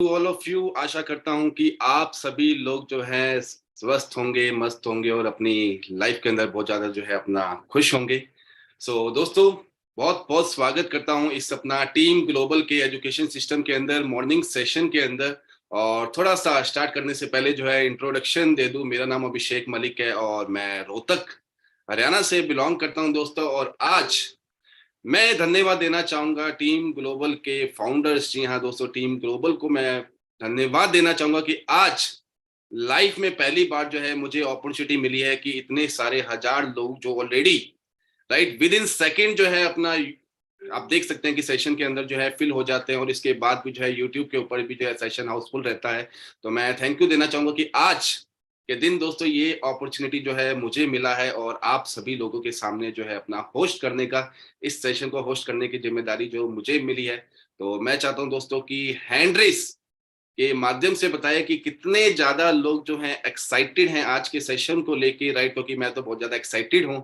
To all of you, आशा करता हूं कि आप सभी लोग जो हैं स्वस्थ होंगे, मस्त होंगे और अपनी लाइफ के अंदर बहुत ज्यादा जो है अपना खुश होंगे। दोस्तों, बहुत बहुत स्वागत करता हूं इस अपना टीम ग्लोबल के एजुकेशन सिस्टम के अंदर मॉर्निंग सेशन के अंदर। और थोड़ा सा स्टार्ट करने से पहले जो है इंट्रोडक्शन दे दूं। मेरा नाम अभिषेक मलिक है और मैं रोहतक हरियाणा से बिलोंग करता हूं दोस्तों। और आज मैं धन्यवाद देना चाहूंगा टीम ग्लोबल के फाउंडर्स। जी हाँ दोस्तों, टीम ग्लोबल को मैं धन्यवाद देना चाहूंगा कि आज लाइफ में पहली बार जो है मुझे अपॉर्चुनिटी मिली है कि इतने सारे हजार लोग जो already right with in second जो है अपना, आप देख सकते हैं कि सेशन के अंदर जो है फिल हो जाते हैं और इसके बाद भी जो है यूट्यूब के ऊपर भी जो है सेशन हाउसफुल रहता है। तो मैं थैंक यू देना चाहूंगा कि आज के दिन दोस्तों ये अपॉर्चुनिटी जो है मुझे मिला है और आप सभी लोगों के सामने जो है अपना होस्ट करने का, इस सेशन को होस्ट करने की जिम्मेदारी जो मुझे मिली है। तो मैं चाहता हूं दोस्तों कि हैंड रेस के माध्यम से बताया कि कितने ज्यादा लोग जो हैं एक्साइटेड हैं आज के सेशन को लेके, राइट। क्योंकि मैं तो बहुत ज्यादा एक्साइटेड हूँ,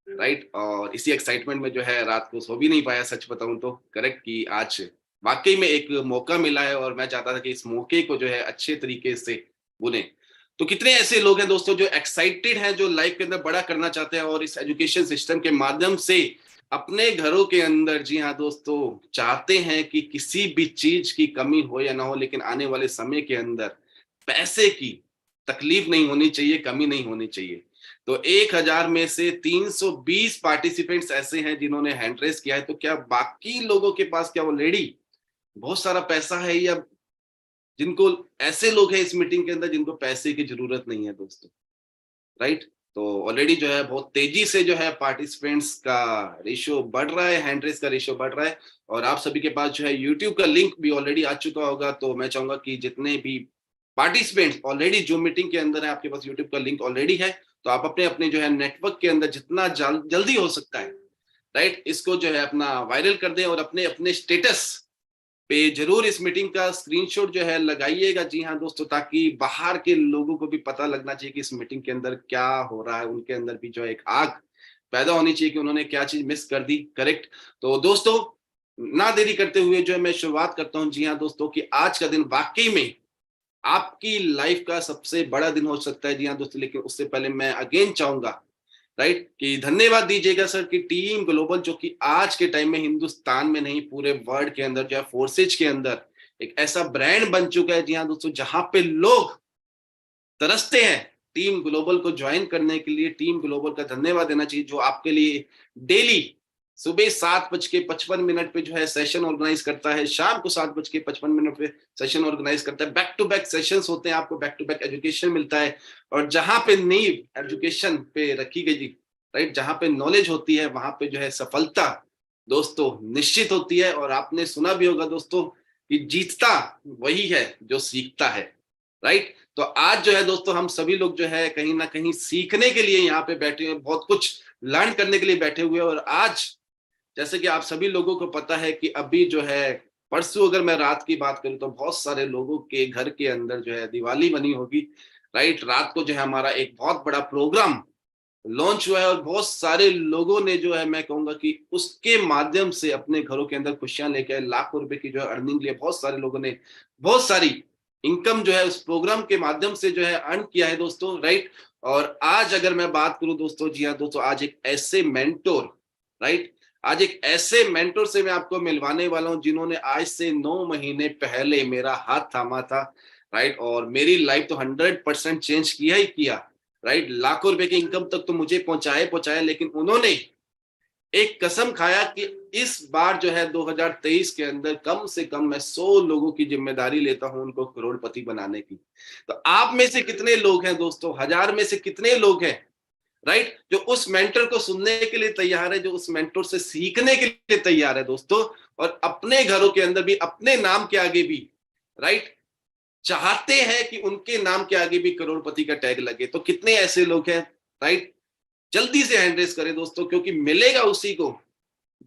राइट। और इसी एक्साइटमेंट में जो है रात को सो भी नहीं पाया, सच बताऊं तो करेक्ट, कि आज वाकई में एक मौका मिला है और मैं चाहता था कि इस मौके को जो है अच्छे तरीके से बुने। तो कितने ऐसे लोग हैं दोस्तों जो एक्साइटेड हैं, जो लाइफ के अंदर बड़ा करना चाहते हैं और इस एजुकेशन सिस्टम के माध्यम से अपने घरों के अंदर, जी हाँ दोस्तों, चाहते हैं कि किसी भी चीज की कमी हो या ना हो, लेकिन आने वाले समय के अंदर पैसे की तकलीफ नहीं होनी चाहिए, कमी नहीं होनी चाहिए। तो 1000 में से 320 पार्टिसिपेंट्स ऐसे हैं जिन्होंने हैंड रेस किया है। तो क्या बाकी लोगों के पास क्या ऑलरेडी बहुत सारा पैसा है, या जिनको, ऐसे लोग हैं इस मीटिंग के अंदर जिनको पैसे की जरूरत नहीं है दोस्तों, राइट। तो ऑलरेडी जो है बहुत तेजी से जो है पार्टिसिपेंट्स का रेशियो बढ़ रहा है, हैंड रेस का रेशियो बढ़ रहा है। और आप सभी के पास जो है यूट्यूब का लिंक भी ऑलरेडी आ चुका होगा। तो मैं चाहूंगा कि जितने भी पार्टिसिपेंट्स ऑलरेडी जो मीटिंग के अंदर है, आपके पास यूट्यूब का लिंक ऑलरेडी है, तो आप अपने अपने जो है नेटवर्क के अंदर जितना जल्दी हो सकता है, राइट, इसको जो है अपना वायरल कर दें और अपने अपने स्टेटस पे जरूर इस मीटिंग का स्क्रीनशॉट जो है लगाइएगा। जी हाँ दोस्तों, ताकि बाहर के लोगों को भी पता लगना चाहिए कि इस मीटिंग के अंदर क्या हो रहा है, उनके अंदर भी जो है एक आग पैदा होनी चाहिए कि उन्होंने क्या चीज मिस कर दी, करेक्ट। तो दोस्तों, ना देरी करते हुए जो है मैं शुरुआत करता हूँ। जी हाँ दोस्तों, कि आज का दिन वाकई में आपकी लाइफ का सबसे बड़ा दिन हो सकता है। जी हाँ दोस्तों, लेकिन उससे पहले मैं अगेन चाहूंगा, राइट, कि धन्यवाद दीजिएगा सर कि टीम ग्लोबल जो कि आज के टाइम में हिंदुस्तान में नहीं पूरे वर्ल्ड के अंदर जो है फोर्सेज के अंदर एक ऐसा ब्रांड बन चुका है। जी हाँ दोस्तों, जहां पे लोग तरसते हैं टीम ग्लोबल को ज्वाइन करने के लिए। टीम ग्लोबल का धन्यवाद देना चाहिए जो आपके लिए डेली सुबह 7:55 पे जो है सेशन ऑर्गेनाइज करता है, शाम को 7:55 पे सेशन ऑर्गेनाइज करता है। बैक टू बैक सेशंस होते हैं, आपको बैक टू बैक एजुकेशन मिलता है। और जहां पे नींव एजुकेशन पे रखी गई, राइट, जहां पे नॉलेज होती है वहां पे जो है सफलता दोस्तों निश्चित होती है। और आपने सुना भी होगा दोस्तों कि जीतता वही है जो सीखता है, राइट। तो आज जो है दोस्तों हम सभी लोग जो है कहीं ना कहीं सीखने के लिए यहाँ पे बैठे हैं, बहुत कुछ लर्न करने के लिए बैठे हुए हैं। और आज जैसे कि आप सभी लोगों को पता है कि अभी जो है परसों, अगर मैं रात की बात करूं तो बहुत सारे लोगों के घर के अंदर जो है दिवाली बनी होगी, राइट। रात को जो है हमारा एक बहुत बड़ा प्रोग्राम लॉन्च हुआ है और बहुत सारे लोगों ने जो है, मैं कहूंगा कि उसके माध्यम से अपने घरों के अंदर खुशियां लेके आए। लाखों रुपए की जो है अर्निंग लिए बहुत सारे लोगों ने बहुत सारी इनकम जो है उस प्रोग्राम के माध्यम से जो है अर्न किया है दोस्तों, राइट। और आज अगर मैं बात करूं दोस्तों, जी हाँ दोस्तों, आज एक ऐसे मेंटोर, राइट, आज एक ऐसे मेंटोर से मैं आपको मिलवाने वाला हूं जिन्होंने आज से 9 महीने पहले मेरा हाथ थामा था, राइट। और मेरी लाइफ तो 100% चेंज किया ही किया, राइट। लाखों रुपए की इनकम तक तो मुझे पहुंचाए, लेकिन उन्होंने एक कसम खाया कि इस बार जो है 2023 के अंदर कम से कम मैं 100 लोगों की जिम्मेदारी लेता हूं उनको करोड़पति बनाने की। तो आप में से कितने लोग हैं दोस्तों, 1000 में से कितने लोग हैं, राइट, जो उस मेंटर को सुनने के लिए तैयार है, जो उस मेंटर से सीखने के लिए तैयार है दोस्तों, और अपने घरों के अंदर भी अपने नाम के आगे भी, राइट, चाहते हैं कि उनके नाम के आगे भी करोड़पति का टैग लगे। तो कितने ऐसे लोग हैं, राइट। जल्दी से हैंड रेस करें दोस्तों, क्योंकि मिलेगा उसी को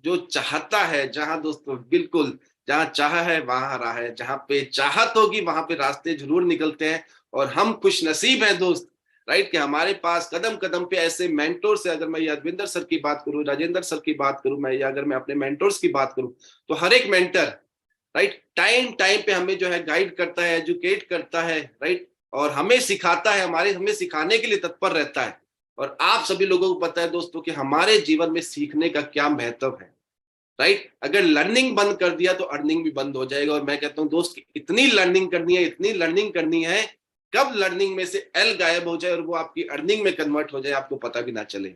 जो चाहता है। जहां दोस्तों बिल्कुल, जहां चाह है वहां राह है, जहां पे चाहत होगी वहां पे रास्ते जरूर निकलते हैं। और हम खुश नसीब हैं दोस्त, राइट, कि हमारे पास कदम कदम पे ऐसे मेंटोर से, अगर मैं यादविंदर सर की बात करूं, राजेंद्र सर की बात करूं, मैं, या अगर मैं अपने मेंटोर्स की बात करूं, तो हर एक मेंटर राइट। टाइम टाइम पे हमें जो है गाइड करता है, एजुकेट करता है, राइट, और हमें सिखाता है, हमें सिखाने के लिए तत्पर रहता है। और आप सभी लोगों को पता है दोस्तों कि हमारे जीवन में सीखने का क्या महत्व है, राइट। अगर लर्निंग बंद कर दिया तो अर्निंग भी बंद हो जाएगा। और मैं कहता हूं दोस्त इतनी लर्निंग करनी है, इतनी लर्निंग करनी है, कब लर्निंग में से एल गायब हो जाए और वो आपकी अर्निंग में कन्वर्ट हो जाए आपको पता भी ना चले,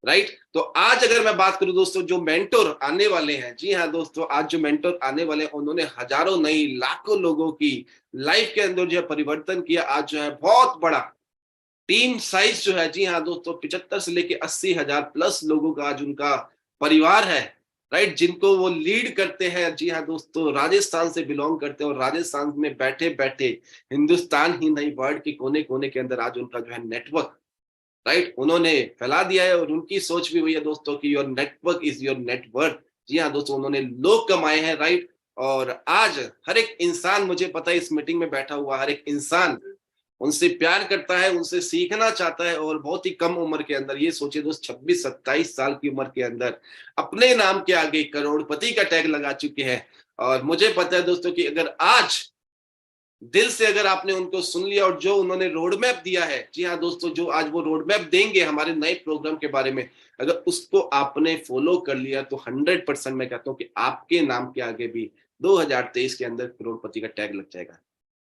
राइट। तो आज अगर मैं बात करूं दोस्तों, जो मेंटोर आने वाले हैं, जी हाँ दोस्तों, आज जो मेंटोर आने वाले हैं उन्होंने हजारों नहीं लाखों लोगों की लाइफ के अंदर जो है परिवर्तन किया। आज जो है बहुत बड़ा टीम साइज जो है, जी हाँ दोस्तों, 75 से लेके 80,000 प्लस लोगों का आज उनका परिवार है, राइट, जिनको वो लीड करते हैं। जी हाँ दोस्तों, राजस्थान से बिलोंग करते हैं और राजस्थान में बैठे बैठे हिंदुस्तान ही नहीं वर्ल्ड के कोने कोने के अंदर आज उनका जो है नेटवर्क, राइट, उन्होंने फैला दिया है। और उनकी सोच भी हुई है दोस्तों कि your network is your net worth. जी हाँ दोस्तों, उन्होंने लोग कमाए हैं, राइट। और आज हर एक इंसान, मुझे पता है इस मीटिंग में बैठा हुआ हर एक इंसान उनसे प्यार करता है, उनसे सीखना चाहता है। और बहुत ही कम उम्र के अंदर, ये सोचिए दोस्त, 26-27 साल की उम्र के अंदर अपने नाम के आगे करोड़पति का टैग लगा चुके हैं। और मुझे पता है दोस्तों कि अगर आज दिल से अगर आपने उनको सुन लिया और जो उन्होंने रोड मैप दिया है, जी हाँ दोस्तों, जो आज वो रोड मैप देंगे हमारे नए प्रोग्राम के बारे में, अगर उसको आपने फॉलो कर लिया तो 100% मैं कहता हूँ कि आपके नाम के आगे भी 2023 के अंदर करोड़पति का टैग लग जाएगा,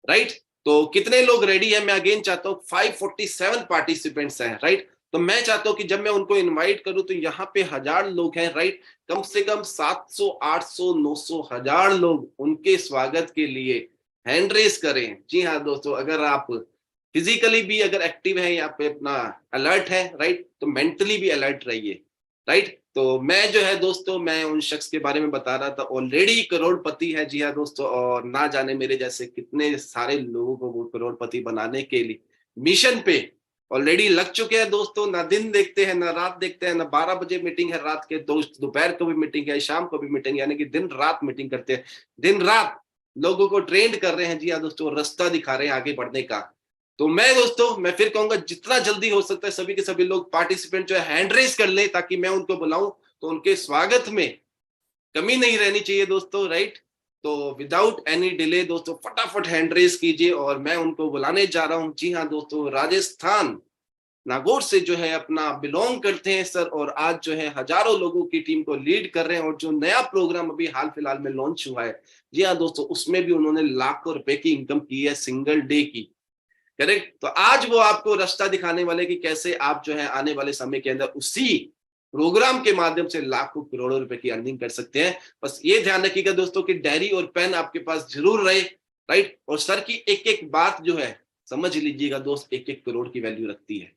राइट। तो कितने लोग रेडी है? मैं अगेन चाहता हूँ, 547 पार्टिसिपेंट्स हैं, राइट। तो मैं चाहता हूँ कि जब मैं उनको इनवाइट करूं तो यहाँ पे 1000 लोग हैं, राइट, कम से कम 700 800 900 1000 लोग उनके स्वागत के लिए हैंड रेस करें। जी हाँ दोस्तों, अगर आप फिजिकली भी अगर एक्टिव है या पे अपना अलर्ट है, राइट, तो मेंटली भी अलर्ट रहिए, राइट। तो मैं जो है दोस्तों, मैं उन शख्स के बारे में बता रहा था, ऑलरेडी करोड़पति है, जी हाँ दोस्तों, और ना जाने मेरे जैसे कितने सारे लोगों को वो करोड़पति बनाने के लिए मिशन पे ऑलरेडी लग चुके हैं दोस्तों। ना दिन देखते हैं, ना रात देखते हैं, ना 12 बजे मीटिंग है रात के, दोस्त दोपहर को भी मीटिंग है, शाम को भी मीटिंग, यानी कि दिन रात मीटिंग करते हैं, दिन रात लोगों को ट्रेंड कर रहे हैं, जी हाँ दोस्तों, रास्ता दिखा रहे हैं आगे बढ़ने का। तो मैं दोस्तों, मैं फिर कहूंगा जितना जल्दी हो सकता है सभी के सभी लोग पार्टिसिपेंट जो है हैंड रेस कर ले, ताकि मैं उनको बुलाऊं तो उनके स्वागत में कमी नहीं रहनी चाहिए दोस्तों, राइट। तो विदाउट एनी डिले दोस्तों, फटाफट हैंड रेस कीजिए और मैं उनको बुलाने जा रहा हूं। जी हाँ दोस्तों, राजस्थान नागौर से जो है अपना बिलोंग करते हैं सर, और आज जो है हजारों लोगों की टीम को लीड कर रहे हैं। और जो नया प्रोग्राम अभी हाल फिलहाल में लॉन्च हुआ है, जी हाँ दोस्तों, उसमें भी उन्होंने लाखों रुपए की इनकम की है सिंगल डे की, करेक्ट। तो आज वो आपको रास्ता दिखाने वाले कि कैसे आप जो है आने वाले समय के अंदर उसी प्रोग्राम के माध्यम से लाखों करोड़ों रुपए की अर्निंग कर सकते हैं। बस ये ध्यान रखिएगा दोस्तों कि डायरी और पेन आपके पास जरूर रहे, राइट। और सर की एक एक बात जो है समझ लीजिएगा दोस्त, एक एक करोड़ की वैल्यू रखती है।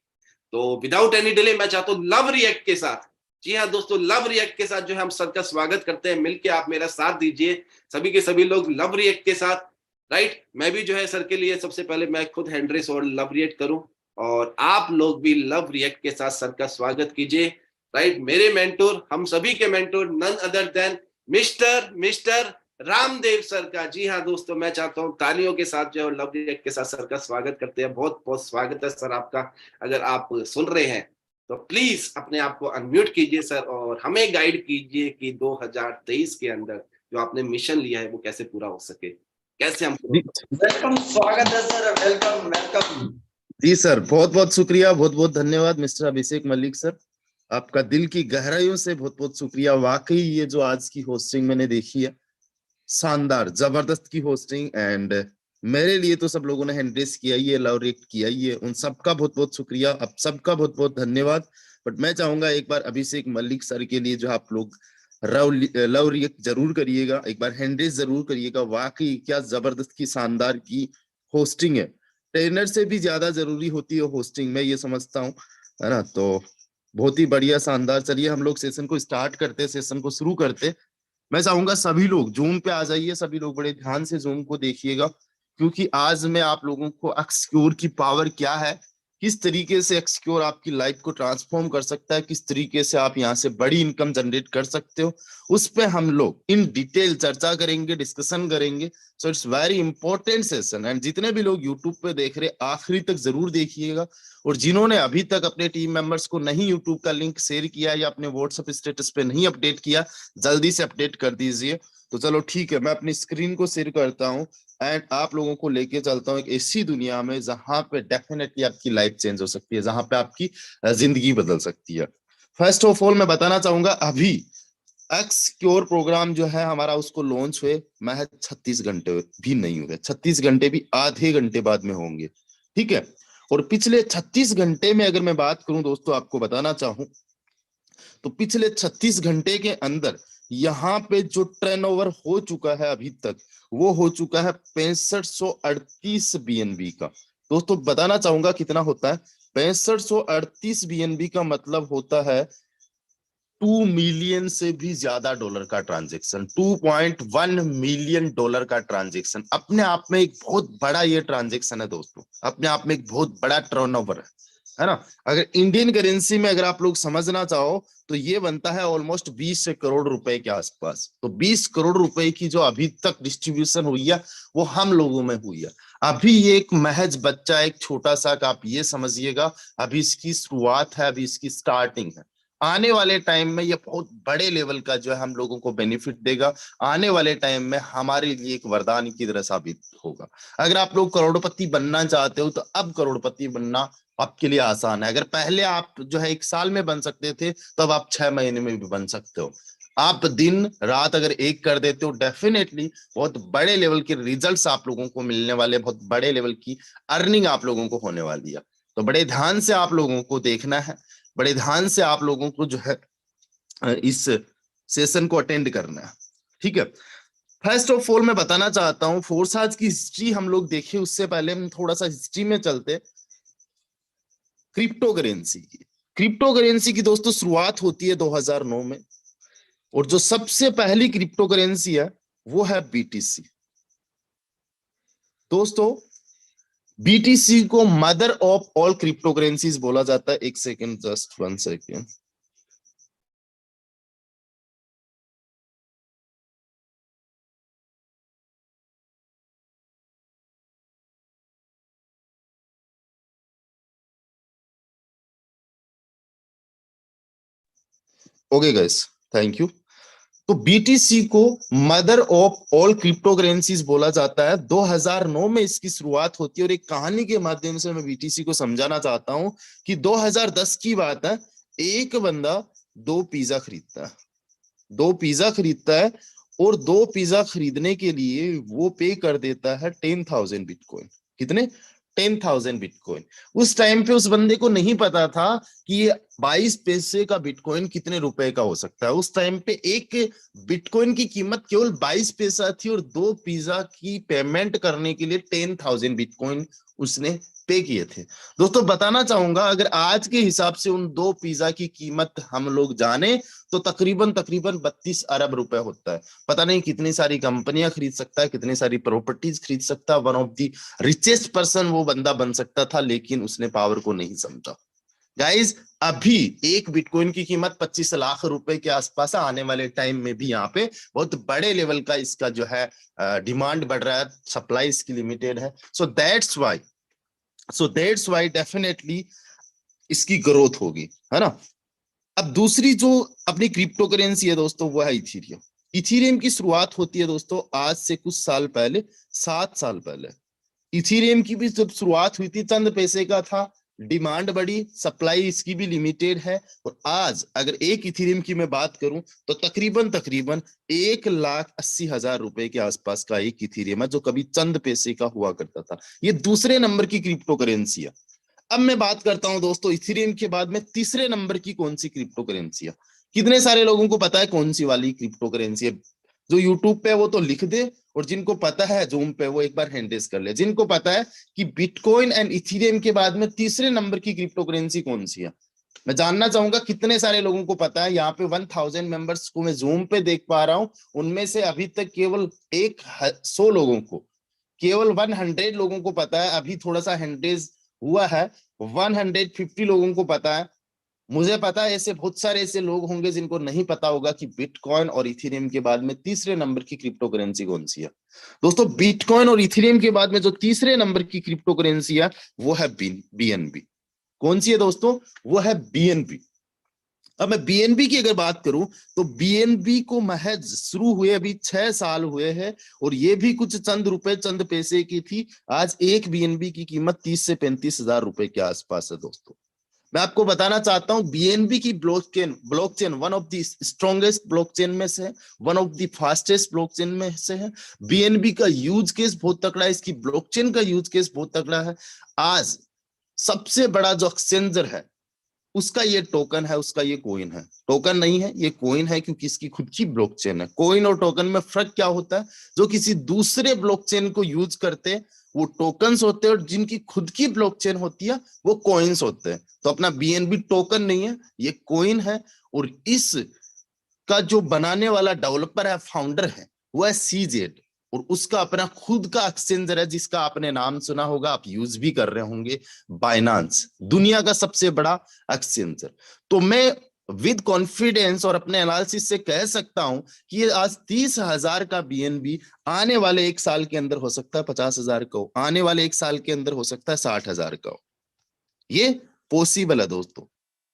तो विदाउट एनी डिले मैं चाहता हूँ लव रिएक्ट के साथ, जी हाँ दोस्तों, लव रिएक्ट के साथ जो है हम सर का स्वागत करते हैं। मिलके आप मेरा साथ दीजिए, सभी के सभी लोग लव रिएक्ट के साथ, राइट। मैं भी जो है सर के लिए सबसे पहले मैं खुद हैंड रेस और लव रिएक्ट करूं, और आप लोग भी लव रिएक्ट के साथ सर का स्वागत कीजिए, राइट। मेरे मेंटोर, हम सभी के mentor, none other than mister Ramdev sir का। जी हाँ दोस्तों, मैं चाहता हूँ तालियों के साथ जो है लव रिएक्ट के साथ सर का स्वागत करते हैं। बहुत बहुत स्वागत है सर आपका। अगर आप सुन रहे हैं तो प्लीज अपने आप को अनम्यूट कीजिए सर, और हमें गाइड कीजिए कि 2023 के अंदर जो आपने मिशन लिया है वो कैसे पूरा हो सके, कैसे हम। वेलकम, स्वागत है सर, वेलकम वेलकम। जी सर, बहुत बहुत शुक्रिया, बहुत बहुत धन्यवाद मिस्टर अभिषेक मलिक सर, आपका दिल की गहराइयों से बहुत बहुत शुक्रिया। वाकई ये जो आज की होस्टिंग मैंने देखी है, शानदार जबरदस्त की होस्टिंग, एंड मेरे लिए तो सब लोगों ने हैंड किया ही है, लव रिएक्ट किया ही है, उन सबका बहुत बहुत शुक्रिया, अब सबका बहुत बहुत धन्यवाद। बट मैं चाहूंगा एक बार अभिषेक मलिक सर के लिए जो आप लोग लव रिएक्ट जरूर करिएगा, एक बार हैंड जरूर करिएगा। वाकई क्या जबरदस्त की शानदार की होस्टिंग है, ट्रेनर से भी ज्यादा जरूरी होती है होस्टिंग, मैं ये समझता हूँ, है ना। तो बहुत ही बढ़िया, शानदार। चलिए हम लोग सेशन को स्टार्ट करते, सेशन को शुरू करते। मैं चाहूंगा सभी लोग जूम पे आ जाइए, सभी लोग बड़े ध्यान से जूम को देखिएगा, क्योंकि आज मैं आप लोगों को एक्सक्योर की पावर क्या है, किस तरीके से एक्सक्योर आपकी लाइफ को ट्रांसफॉर्म कर सकता है, किस तरीके से आप यहाँ से बड़ी इनकम जनरेट कर सकते हो, उस पे हम लोग इन डिटेल चर्चा करेंगे, डिस्कशन करेंगे। So it's very important session, and जितने भी लोग यूट्यूब पे देख रहे आखिरी तक जरूर देखिएगा। और जिन्होंने अभी तक अपने टीम मेंबर्स को नहीं यूट्यूब का लिंक शेयर किया या अपने व्हाट्सएप स्टेटस पे नहीं अपडेट किया, जल्दी से अपडेट कर दीजिए। तो चलो ठीक है, मैं अपनी स्क्रीन को शेयर करता हूँ एंड आप लोगों को लेके चलता हूँ एक ऐसी दुनिया में जहां पे डेफिनेटली आपकी लाइफ चेंज हो सकती है, जहां पे आपकी जिंदगी बदल सकती है। फर्स्ट ऑफ ऑल मैं बताना चाहूंगा, अभी एक्स क्योर प्रोग्राम जो है हमारा, उसको लॉन्च हुए महज 36 घंटे भी नहीं हुए, 36 घंटे भी आधे घंटे बाद में होंगे, ठीक है। और पिछले 36 घंटे में अगर मैं बात करूं दोस्तों, आपको बताना चाहूं तो पिछले 36 घंटे के अंदर यहाँ पे जो टर्नओवर हो चुका है अभी तक, वो हो चुका है 6538 बीएनबी का। दोस्तों बताना चाहूंगा कितना होता है 6538 बीएनबी का, मतलब होता है 2 मिलियन से भी ज्यादा डॉलर का ट्रांजैक्शन, $2.1 मिलियन का ट्रांजैक्शन। अपने आप में एक बहुत बड़ा ये ट्रांजैक्शन है दोस्तों, अपने आप में एक बहुत बड़ा टर्नओवर है ना। अगर इंडियन करेंसी में अगर आप लोग समझना चाहो तो ये बनता है ऑलमोस्ट 20 करोड़ रुपए के आसपास। तो 20 करोड़ रुपए की जो अभी तक डिस्ट्रीब्यूशन हुई है वो हम लोगों में हुई है। अभी ये एक महज बच्चा, एक छोटा सा, आप ये समझिएगा अभी इसकी शुरुआत है, अभी इसकी स्टार्टिंग है। आने वाले टाइम में ये बहुत बड़े लेवल का जो है हम लोगों को बेनिफिट देगा। आने वाले टाइम में हमारे लिए एक वरदान की तरह साबित होगा। अगर आप लोग करोड़पति बनना चाहते हो तो अब करोड़पति बनना आपके लिए आसान है। अगर पहले आप जो है 1 साल में बन सकते थे, तो अब आप 6 महीने में भी बन सकते हो। आप दिन रात अगर एक कर देते हो, डेफिनेटली बहुत बड़े लेवल के रिजल्ट्स आप लोगों को मिलने वाले, बहुत बड़े लेवल की अर्निंग आप लोगों को होने वाली है। तो बड़े ध्यान से आप लोगों को देखना है, बड़े ध्यान से आप लोगों को जो है इस सेशन को अटेंड करना है, ठीक है। फर्स्ट ऑफ ऑल मैं बताना चाहता हूं, फोर्साज की हिस्ट्री हम लोग देखें उससे पहले हम थोड़ा सा हिस्ट्री में चलते। क्रिप्टो करेंसी की, क्रिप्टो करेंसी की दोस्तों शुरुआत होती है 2009 में, और जो सबसे पहली क्रिप्टो करेंसी है वो है बीटीसी। दोस्तों बीटीसी को mother of all crypto currencies बोला जाता है। एक second, just 1 second. Okay guys, thank you. तो बीटीसी को mother of all crypto currencies बोला जाता है। 2009 में इसकी शुरुआत होती है, और एक कहानी के माध्यम से मैं बीटीसी को समझाना चाहता हूं कि 2010 की बात है। एक बंदा 2 पिज्जा खरीदता है, 2 पिज्जा खरीदता है, और 2 पिज्जा खरीदने के लिए वो पे कर देता है 10,000 बिटकॉइन। कितने? 10,000 बिटकॉइन। उस टाइम पे उस बंदे को नहीं पता था कि ये 22 पैसे का बिटकॉइन कितने रुपए का हो सकता है। उस टाइम पे एक बिटकॉइन की कीमत केवल 22 पैसा थी, और 2 पिज्जा की पेमेंट करने के लिए 10,000 बिटकॉइन उसने पे किए थे। दोस्तों बताना चाहूंगा, अगर आज के हिसाब से उन 2 पिज्जा की कीमत हम लोग जाने तो तकरीबन 32 अरब रुपए होता है। पता नहीं कितनी सारी कंपनियां खरीद सकता है, कितनी सारी प्रॉपर्टीज खरीद सकता है। One of the richest person वो बंदा बन सकता था, लेकिन उसने पावर को नहीं समझा। गाइज अभी एक बिटकॉइन की कीमत 25 लाख रुपए के आसपास है। आने वाले टाइम में भी यहाँ पे बहुत बड़े लेवल का इसका जो है डिमांड बढ़ रहा है, सप्लाई इसकी लिमिटेड है। सो दैट्स वाई डेफिनेटली इसकी ग्रोथ होगी, है ना। अब दूसरी जो अपनी क्रिप्टो करेंसी है दोस्तों, वो है इथीरियम। इथीरियम की शुरुआत होती है दोस्तों आज से कुछ साल पहले, 7 साल पहले। इथीरियम की भी जब शुरुआत हुई थी चंद पैसे का था, डिमांड बढ़ी, सप्लाई इसकी भी लिमिटेड है। और आज अगर एक इथीरियम की मैं बात करूं तो तकरीबन 1,80,000 रुपए के आसपास का एक इथीरियम है, जो कभी चंद पैसे का हुआ करता था। ये दूसरे नंबर की क्रिप्टो करेंसी है। अब मैं बात करता हूं दोस्तों इथेरियम के बाद में तीसरे नंबर की कौन सी क्रिप्टो करेंसी है। कितने सारे लोगों को पता है कौन सी वाली क्रिप्टो करेंसी है? जो यूट्यूब पे वो तो लिख दे, और जिनको पता है जूम पे वो एक बार हैंड रेज कर ले। जिनको पता है कि बिटकॉइन एंड इथेरियम के बाद में तीसरे नंबर की क्रिप्टो करेंसी कौन सी है, मैं जानना चाहूंगा कितने सारे लोगों को पता है। यहाँ पे 1000 मेंबर्स को मैं जूम पे देख पा रहा हूं, उनमें से अभी तक केवल 100 लोगों को, केवल 100 लोगों को पता है। अभी थोड़ा सा हैंड रेज हुआ है, 150 लोगों को पता है। मुझे पता है ऐसे बहुत सारे ऐसे लोग होंगे जिनको नहीं पता होगा कि बिटकॉइन और इथेरियम के बाद में तीसरे नंबर की क्रिप्टो करेंसी कौन सी है। दोस्तों बिटकॉइन और इथेरियम के बाद में जो तीसरे नंबर की क्रिप्टो करेंसी है वो है बीएनबी। कौन सी है दोस्तों? वो है बीएनबी। अब मैं बीएनबी की अगर बात करूं तो बीएनबी को महज शुरू हुए अभी 6 साल हुए हैं और ये भी कुछ चंद रुपए चंद पैसे की थी। आज एक बीएनबी की कीमत 30 से 35 हजार रुपए के आसपास है दोस्तों। मैं आपको बताना चाहता हूं बीएनबी की blockchain one of the strongest blockchain में से है, one of the fastest blockchain में से है। बीएनबी का यूज केस बहुत तगड़ा है, इसकी ब्लॉकचेन का यूज केस बहुत तगड़ा है। आज सबसे बड़ा जो एक्सचेंजर है उसका ये टोकन है, उसका ये कॉइन है। टोकन नहीं है, ये कॉइन है, क्योंकि इसकी खुद की ब्लॉकचेन है। कॉइन और टोकन में फर्क क्या होता है? जो किसी दूसरे ब्लॉकचेन को यूज करते हैं वो टोकन्स होते हैं और जिनकी खुद की ब्लॉकचेन होती है वो कॉइन्स होते हैं। तो अपना बीएनबी टोकन नहीं है, ये कॉइन है। और इस का जो बनाने वाला डेवलपर है, फाउंडर है, वो है सीजेड और उसका अपना खुद का एक्सचेंजर है जिसका आपने नाम सुना होगा, आप यूज भी कर रहे होंगे, बाइनांस, दुनिया का सबसे बड़ा एक्सचेंजर। तो मैं विद कॉन्फिडेंस और अपने एनालिसिस से कह सकता हूं कि ये आज 30,000 का बीएनबी आने वाले 1 साल के अंदर हो सकता है 50,000 का हो, आने वाले 1 साल के अंदर हो सकता है 60,000 का हो। ये पॉसिबल है दोस्तों।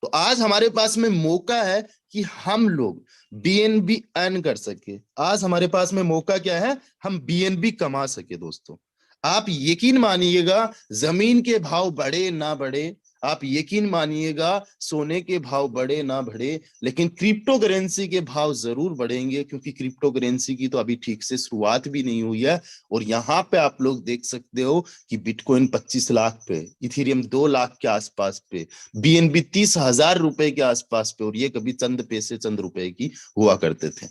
तो आज हमारे पास में मौका है कि हम लोग बीएनबी अर्न कर सके। आज हमारे पास में मौका क्या है? हम बीएनबी कमा सके दोस्तों। आप यकीन मानिएगा, जमीन के भाव बढ़े ना बढ़े, आप यकीन मानिएगा सोने के भाव बढ़े ना बढ़े, लेकिन क्रिप्टो करेंसी के भाव जरूर बढ़ेंगे, क्योंकि क्रिप्टो करेंसी की तो अभी ठीक से शुरुआत भी नहीं हुई है। और यहाँ पे आप लोग देख सकते हो कि बिटकॉइन 25 लाख पे, इथेरियम 2 लाख के आसपास पे, बीएनबी 30,000 रुपए के आसपास पे, और ये कभी चंद पैसे चंद रुपए की हुआ करते थे,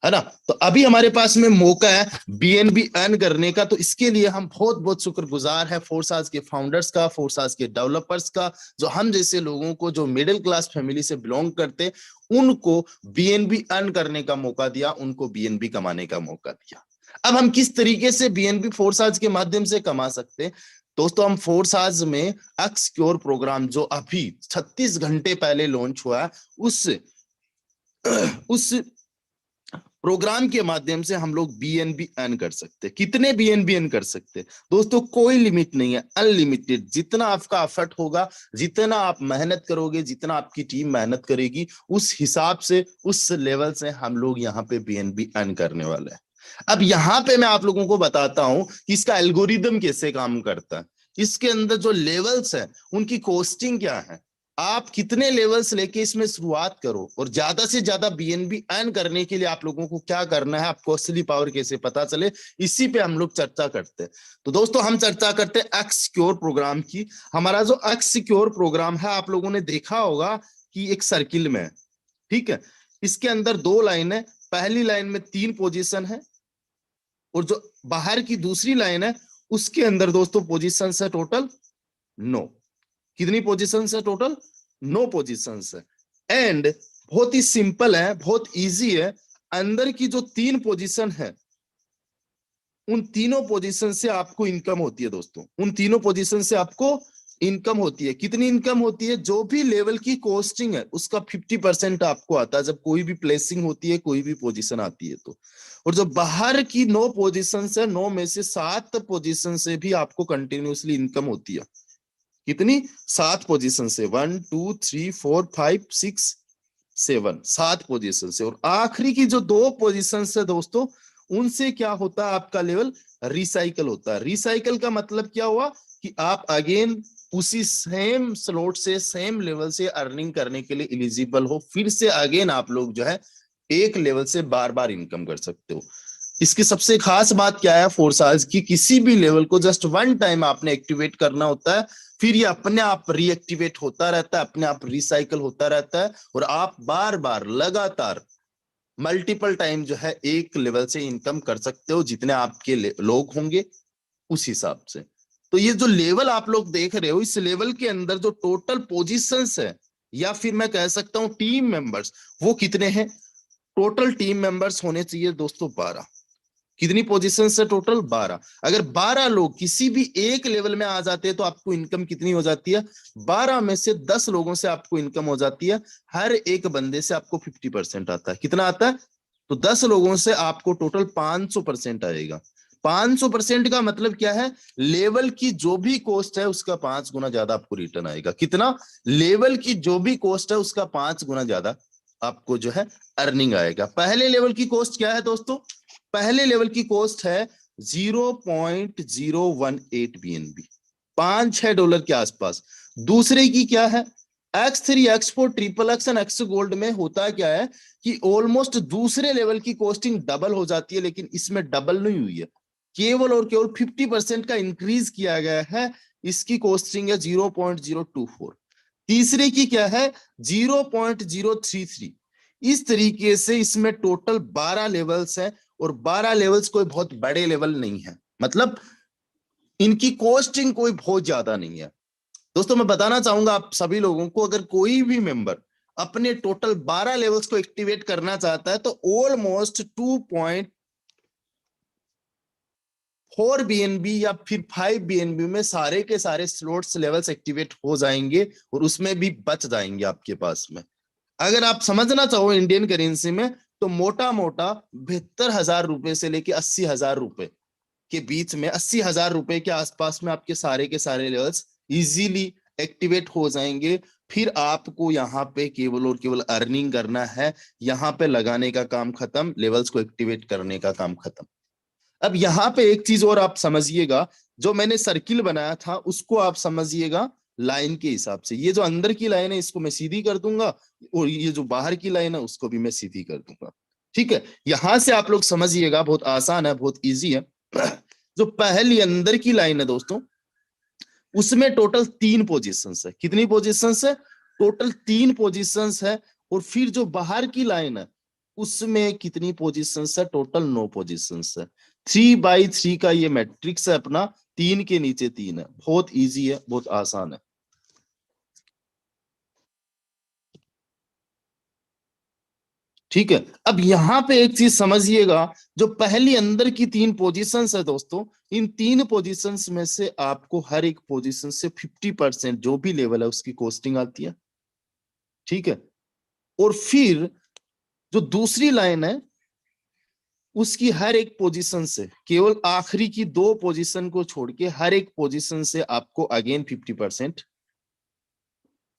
है ना। तो अभी हमारे पास में मौका है बीएनबी अर्न करने का। तो इसके लिए हम बहुत बहुत शुक्रगुजार है फोर्साज के फाउंडर्स का, फोर्साज के डेवलपर्स का, जो हम जैसे लोगों को, जो मिडिल क्लास फैमिली से बिलोंग करते, उनको बीएनबी अर्न करने का मौका दिया, उनको बीएनबी कमाने का मौका दिया। अब हम किस तरीके से बीएनबी फोर्साज के माध्यम से कमा सकते हैं दोस्तों? हम फोर्साज में एक्सक्योर प्रोग्राम जो अभी 36 घंटे पहले लॉन्च हुआ है, उस प्रोग्राम के माध्यम से हम लोग बीएनबी अर्न कर सकते हैं। कितने बीएनबी अर्न कर सकते हैं दोस्तों? कोई लिमिट नहीं है, अनलिमिटेड। जितना आपका एफर्ट होगा, जितना आप मेहनत करोगे, जितना आपकी टीम मेहनत करेगी, उस हिसाब से, उस लेवल से हम लोग यहाँ पे बीएनबी अर्न करने वाले हैं। अब यहाँ पे मैं आप लोगों को बताता हूं कि इसका एल्गोरिदम कैसे काम करता है, इसके अंदर जो लेवल्स है उनकी कॉस्टिंग क्या है, आप कितने लेवल्स लेके इसमें शुरुआत करो, और ज्यादा से ज्यादा बीएनबी अर्न करने के लिए आप लोगों को क्या करना है, आपको असली पावर कैसे पता चले, इसी पे हम लोग चर्चा करते हैं। तो दोस्तों हम चर्चा करते हैं एक्स सिक्योर प्रोग्राम की। हमारा जो एक्स सिक्योर प्रोग्राम है, आप लोगों ने देखा होगा कि एक सर्किल में है, ठीक है। इसके अंदर 2 लाइन है, पहली लाइन में 3 पोजीशन है और जो बाहर की दूसरी लाइन है उसके अंदर दोस्तों पोजीशन है टोटल 9। कितनी पोजीशन है टोटल? 9 पोजीशन है। एंड बहुत ही सिंपल है, बहुत इजी है। अंदर की जो 3 पोजीशन है, उन तीनों पोजीशन से आपको इनकम होती है दोस्तों। उन तीनों पोजीशन से आपको इनकम होती है। कितनी इनकम होती है? जो भी लेवल की कॉस्टिंग है उसका 50% आपको आता है जब कोई भी प्लेसिंग होती है, कोई भी पोजीशन आती है तो। और जो बाहर की 9 पोजीशन है, 9 में से 7 पोजीशन से भी आपको कंटिन्यूसली इनकम होती है। कितनी? 7 पोजीशन से, 1 2 3 4 5 6 7, 7 पोजीशन से। और आखिरी की जो 2 पोजीशन है दोस्तों, उनसे क्या होता है? आपका लेवल रिसाइकल होता है। रिसाइकल का मतलब क्या हुआ कि आप अगेन उसी सेम स्लॉट से, सेम लेवल से अर्निंग करने के लिए एलिजिबल हो। फिर से अगेन आप लोग जो है एक लेवल से बार बार इनकम कर सकते हो। इसकी सबसे खास बात क्या है फोर्साज की? किसी भी लेवल को जस्ट 1 टाइम आपने एक्टिवेट करना होता है, फिर ये अपने आप रीएक्टिवेट होता रहता है, अपने आप रिसाइकल होता रहता है, और आप बार बार लगातार मल्टीपल टाइम जो है एक लेवल से इनकम कर सकते हो, जितने आपके लोग होंगे उस हिसाब से। तो ये जो लेवल आप लोग देख रहे हो, इस लेवल के अंदर जो टोटल पोजीशंस है, या फिर मैं कह सकता हूं टीम मेंबर्स, वो कितने हैं? टोटल टीम मेंबर्स होने चाहिए दोस्तों 12। कितनी पोजीशन है टोटल? 12। अगर 12 लोग किसी भी एक लेवल में आ जाते हैं तो आपको इनकम कितनी हो जाती है? 12 में से 10 लोगों से आपको इनकम हो जाती है। हर एक बंदे से आपको 50% आता है। कितना आता है? तो 10 लोगों से आपको टोटल 500% आएगा। 500% का मतलब क्या है? लेवल की जो भी कॉस्ट है उसका 5 गुना ज्यादा आपको रिटर्न आएगा। कितना? लेवल की जो भी कॉस्ट है उसका 5 गुना ज्यादा आपको जो है अर्निंग आएगा। पहले लेवल की कॉस्ट क्या है दोस्तों? पहले लेवल की कॉस्ट है 0.018 BNB, $5-6 के आसपास। दूसरे की क्या है? X3, X4, triple x and x gold में होता क्या है कि ऑलमोस्ट दूसरे लेवल की कॉस्टिंग डबल हो जाती है, लेकिन इसमें डबल नहीं हुई है, केवल और केवल 50% का इंक्रीज किया गया है। इसकी कॉस्टिंग है 0.024। तीसरे की क्या है? 0.033। इस तरीके से इसमें टोटल 12 लेवल्स हैं, और 12 लेवल्स कोई बहुत बड़े लेवल नहीं है, मतलब इनकी कॉस्टिंग कोई बहुत ज्यादा नहीं है। दोस्तों मैं बताना चाहूंगा आप सभी लोगों को, अगर कोई भी मेंबर अपने टोटल 12 लेवल्स को एक्टिवेट करना चाहता है तो ऑलमोस्ट 2.4 BNB या फिर 5 BNB में सारे के सारे स्लॉट्स लेवल्स एक्टिवेट हो जाएंगे, और उसमें भी बच जाएंगे आपके पास में। अगर आप समझना चाहो इंडियन करेंसी में, तो मोटा मोटा 72,000 रुपए से लेके 80,000 रुपए के बीच में, 80,000 रुपए के आसपास में आपके सारे के सारे लेवल्स इजीली एक्टिवेट हो जाएंगे। फिर आपको यहाँ पे केवल और केवल अर्निंग करना है, यहाँ पे लगाने का काम खत्म, लेवल्स को एक्टिवेट करने का काम खत्म। अब यहाँ पे एक चीज और आप समझिएगा, जो मैंने सर्किल बनाया था उसको आप समझिएगा लाइन के हिसाब से। ये जो अंदर की लाइन है इसको मैं सीधी कर दूंगा, और ये जो बाहर की लाइन है उसको भी मैं सीधी कर दूंगा। ठीक है, यहां से आप लोग समझिएगा, बहुत आसान है, बहुत इजी है। जो पहली अंदर की लाइन है दोस्तों, उसमें टोटल 3 पोजीशंस है। कितनी पोजीशंस है? टोटल 3 पोजीशंस है। और फिर जो बाहर की लाइन है उसमें कितनी पोजीशंस है? टोटल 9 पोजीशंस है। 3/3 का ये मैट्रिक्स है अपना, 3 के नीचे 3 है। बहुत इजी है, बहुत आसान है। ठीक है, अब यहां पे एक चीज समझिएगा, जो पहली अंदर की 3 पोजीशंस है दोस्तों, इन 3 पोजीशंस में से आपको हर एक पोजीशन से 50% जो भी लेवल है उसकी कॉस्टिंग आती है। ठीक है, और फिर जो दूसरी लाइन है उसकी हर एक पोजीशन से, केवल आखिरी की 2 पोजीशन को छोड़ के हर एक पोजीशन से आपको अगेन 50%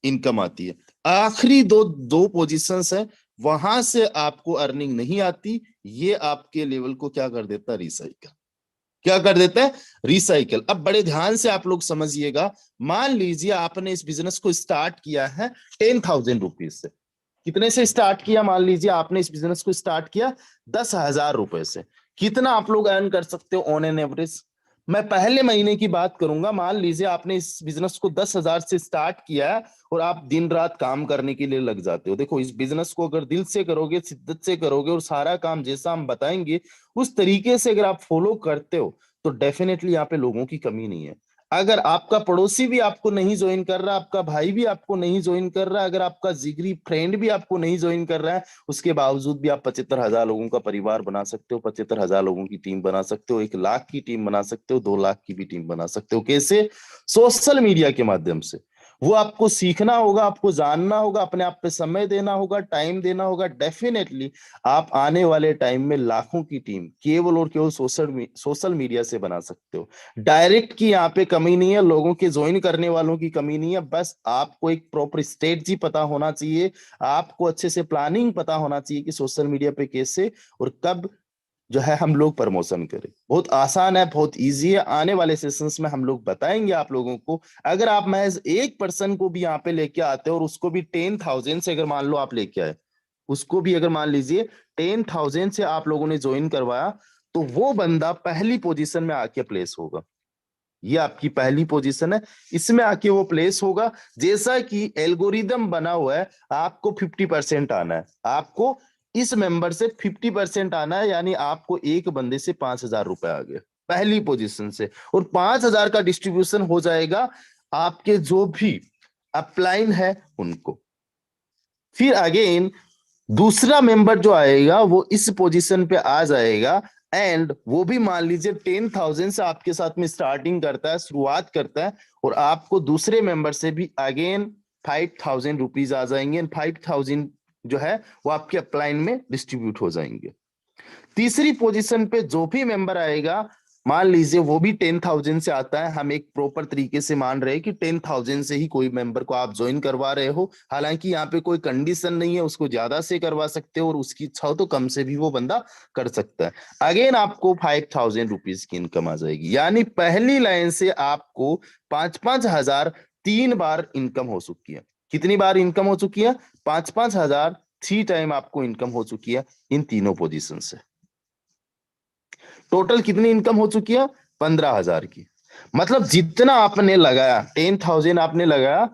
इनकम आती है। आखिरी दो पोजीशंस है, वहां से आपको अर्निंग नहीं आती। ये आपके लेवल को क्या कर देता है? रिसाइकल। क्या कर देता है? रिसाइकल। अब बड़े ध्यान से आप लोग समझिएगा, मान लीजिए आपने इस बिजनेस को स्टार्ट किया है 10,000 रुपीज से। कितने से स्टार्ट किया? मान लीजिए आपने इस बिजनेस को स्टार्ट किया 10,000 रुपए से। कितना आप लोग अर्न कर सकते हो ऑन एन एवरेज? मैं पहले महीने की बात करूंगा। मान लीजिए आपने इस बिजनेस को 10,000 से स्टार्ट किया है, और आप दिन रात काम करने के लिए लग जाते हो। देखो, इस बिजनेस को अगर दिल से करोगे, शिद्दत से करोगे, और सारा काम जैसा हम बताएंगे उस तरीके से अगर आप फॉलो करते हो, तो डेफिनेटली यहाँ पे लोगों की कमी नहीं है। अगर आपका पड़ोसी भी आपको नहीं ज्वाइन कर रहा, आपका भाई भी आपको नहीं ज्वाइन कर रहा, अगर आपका जिगरी फ्रेंड भी आपको नहीं ज्वाइन कर रहा है, उसके बावजूद भी आप 75,000 लोगों का परिवार बना सकते हो, 75,000 लोगों की टीम बना सकते हो, 1 लाख की टीम बना सकते हो, 2 लाख की भी टीम बना सकते हो। कैसे? सोशल मीडिया के माध्यम से। वो आपको सीखना होगा, आपको जानना होगा, अपने आप पे समय देना होगा, टाइम देना होगा। डेफिनेटली आप आने वाले टाइम में लाखों की टीम केवल और केवल सोशल मीडिया से बना सकते हो। डायरेक्ट की यहाँ पे कमी नहीं है, लोगों के ज्वाइन करने वालों की कमी नहीं है। बस आपको एक प्रॉपर स्ट्रेटजी पता होना चाहिए, आपको अच्छे से प्लानिंग पता होना चाहिए कि सोशल मीडिया पे कैसे और कब जो है हम लोग प्रमोशन करें। बहुत आसान है, बहुत इजी है। आने वाले सेशंस में हम लोग बताएंगे आप लोगों को। अगर आप महज 1 पर्सन को भी यहाँ पे लेके आते हो, और उसको भी 10,000 से अगर मान लो आप लेके आए, उसको भी अगर मान लीजिए 10,000 से आप लोगों ने ज्वाइन करवाया, तो वो बंदा पहली पोजीशन में आके प्लेस होगा। ये आपकी पहली पोजीशन है, इसमें आके वो प्लेस होगा। जैसा कि एल्गोरिदम बना हुआ है, आपको 50% आना है। आपको इस मेंबर से 50% आना है, यानी आपको एक बंदे से 5,000 रुपए आ गए पहली पोजीशन से, और 5,000 का डिस्ट्रीब्यूशन हो जाएगा आपके जो भी अपलाइन है उनको। फिर अगेन दूसरा मेंबर जो आएगा वो इस पोजीशन पे आ जाएगा, एंड वो भी मान लीजिए 10,000 से आपके साथ में स्टार्टिंग करता है, शुरुआत करता है, और आपको दूसरे मेंबर से भी अगेन 5,000 रुपीज आ जाएंगे, एंड 5,000 जो है वो आपके अपलाइन में डिस्ट्रीब्यूट हो जाएंगे। तीसरी पोजीशन पे जो भी मेंबर आएगा, मान लीजिए वो भी 10,000 से आता है, हम एक प्रॉपर तरीके से मान रहे हैं कि 10,000 से ही कोई मेंबर को आप ज्वाइन करवा रहे हो। हालांकि यहाँ पे कोई कंडीशन नहीं है, उसको ज्यादा से करवा सकते हो और उसकी इच्छा हो तो कम से भी वो बंदा कर सकता है। अगेन आपको 5,000 रुपीज की इनकम आ जाएगी, यानी पहली लाइन से आपको 5,500 3 बार इनकम हो चुकी है। कितनी बार इनकम हो चुकी है? 5,500 3 टाइम आपको इनकम हो चुकी है इन तीनों पोजीशन से। टोटल कितनी इनकम हो चुकी है? 15,000 की। मतलब जितना आपने लगाया, 10,000 आपने लगाया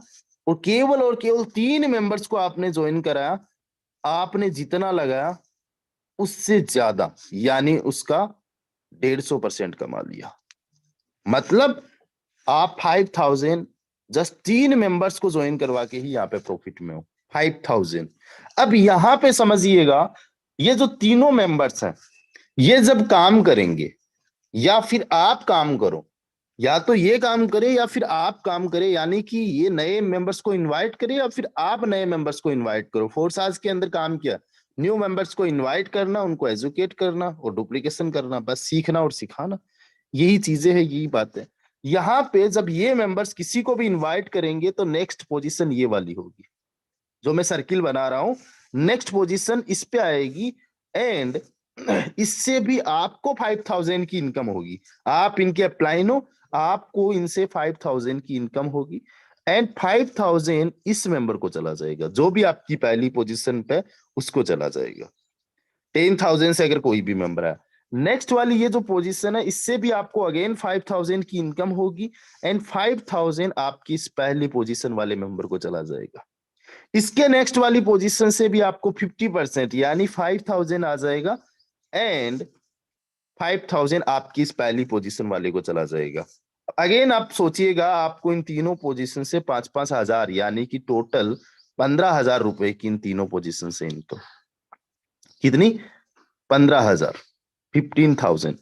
और केवल 3 मेंबर्स को आपने ज्वाइन कराया, आपने जितना लगाया उससे ज्यादा, यानी उसका 150% कमा लिया। मतलब आप 5,000 जस्ट 3 मेंबर्स को ज्वाइन करवा के ही यहाँ पे प्रॉफिट में हो, 5,000। अब यहां पे समझिएगा, ये जो तीनों मेंबर्स हैं, ये जब काम करेंगे या फिर आप काम करो, या तो ये काम करे या फिर आप काम करे, यानी कि ये नए मेंबर्स को इनवाइट करे या फिर आप नए मेंबर्स को इनवाइट करो। फोर्स आज के अंदर काम किया, न्यू मेंबर्स को इनवाइट करना, उनको एजुकेट करना और डुप्लीकेशन करना, बस सीखना और सिखाना, यही चीजें है, यही बात है। यहाँ पे जब ये मेंबर्स किसी को भी इनवाइट करेंगे तो नेक्स्ट पोजीशन ये वाली होगी, जो मैं सर्किल बना रहा हूं, नेक्स्ट पोजीशन इस पे आएगी एंड इससे भी आपको 5,000 की इनकम होगी। आप इनके अपलाइन हो, आपको इनसे 5,000 की इनकम होगी एंड 5,000 इस मेंबर को चला जाएगा, जो भी आपकी पहली पोजीशन पे उसको चला जाएगा। 10,000 से अगर कोई भी मेंबर है, नेक्स्ट वाली ये जो पोजीशन है, इससे भी आपको अगेन 5,000 की इनकम होगी एंड 5,000 आपकी इस पहली पोजीशन वाले मेंबर को चला जाएगा। इसके नेक्स्ट वाली पोजीशन से भी आपको 50% यानी 5,000 आ जाएगा एंड 5,000 आपकी इस पहली पोजीशन वाले को चला जाएगा। अगेन आप सोचिएगा, आपको इन तीनों पोजीशन से 5,500 यानी कि टोटल 15,000 रुपए की इन तीनों पोजीशन से इनकम। कितनी? 15,000, 15,000।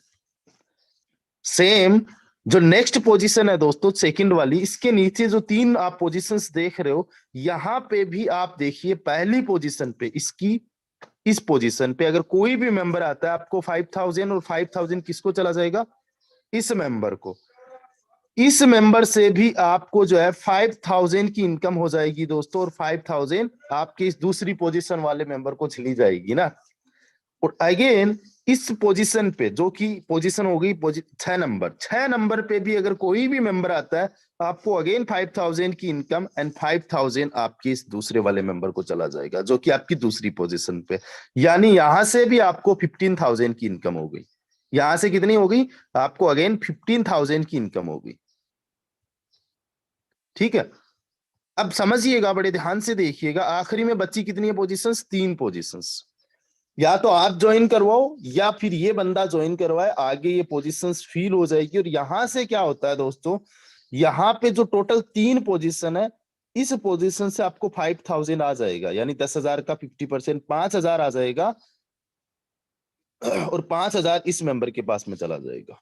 सेम जो नेक्स्ट पोजीशन है दोस्तों, सेकंड वाली, इसके नीचे जो 3 आप पोजीशंस देख रहे हो, यहां पे भी आप देखिए पहली पोजीशन पे, इसकी इस पोजीशन पे अगर कोई भी मेंबर आता है, आपको 5,000 और 5,000 किसको चला जाएगा? इस मेंबर को। इस मेंबर से भी आपको जो है 5,000 की इनकम हो जाएगी दोस्तों, और 5,000 आपकी इस दूसरी पोजीशन वाले मेंबर को चली जाएगी ना। और अगेन इस पोजीशन पे, जो कि पोजीशन हो गई 6 नंबर पे भी अगर कोई भी मेंबर आता है, आपको अगेन 5,000 की इनकम एंड 5,000 आपकी इस दूसरे वाले मेंबर को चला जाएगा, जो कि आपकी दूसरी पोजीशन पे। यानी यहां से भी आपको 15,000 की इनकम हो गई। यहां से कितनी हो गई? आपको अगेन 15,000 की इनकम हो गई। ठीक है, अब समझिएगा, बड़े ध्यान से देखिएगा, आखिरी में बच्ची कितनी है पोजीशंस? 3 पोजीशंस। या तो आप ज्वाइन करवाओ या फिर ये बंदा ज्वाइन करवाए, आगे ये पोजीशंस फिल हो जाएगी। और यहां से क्या होता है दोस्तों, यहाँ पे जो टोटल 3 पोजीशन है, इस पोजीशन से आपको 5,000 आ जाएगा, यानी 10,000 का 50% 5,000 आ जाएगा और 5,000 इस मेंबर के पास में चला जाएगा।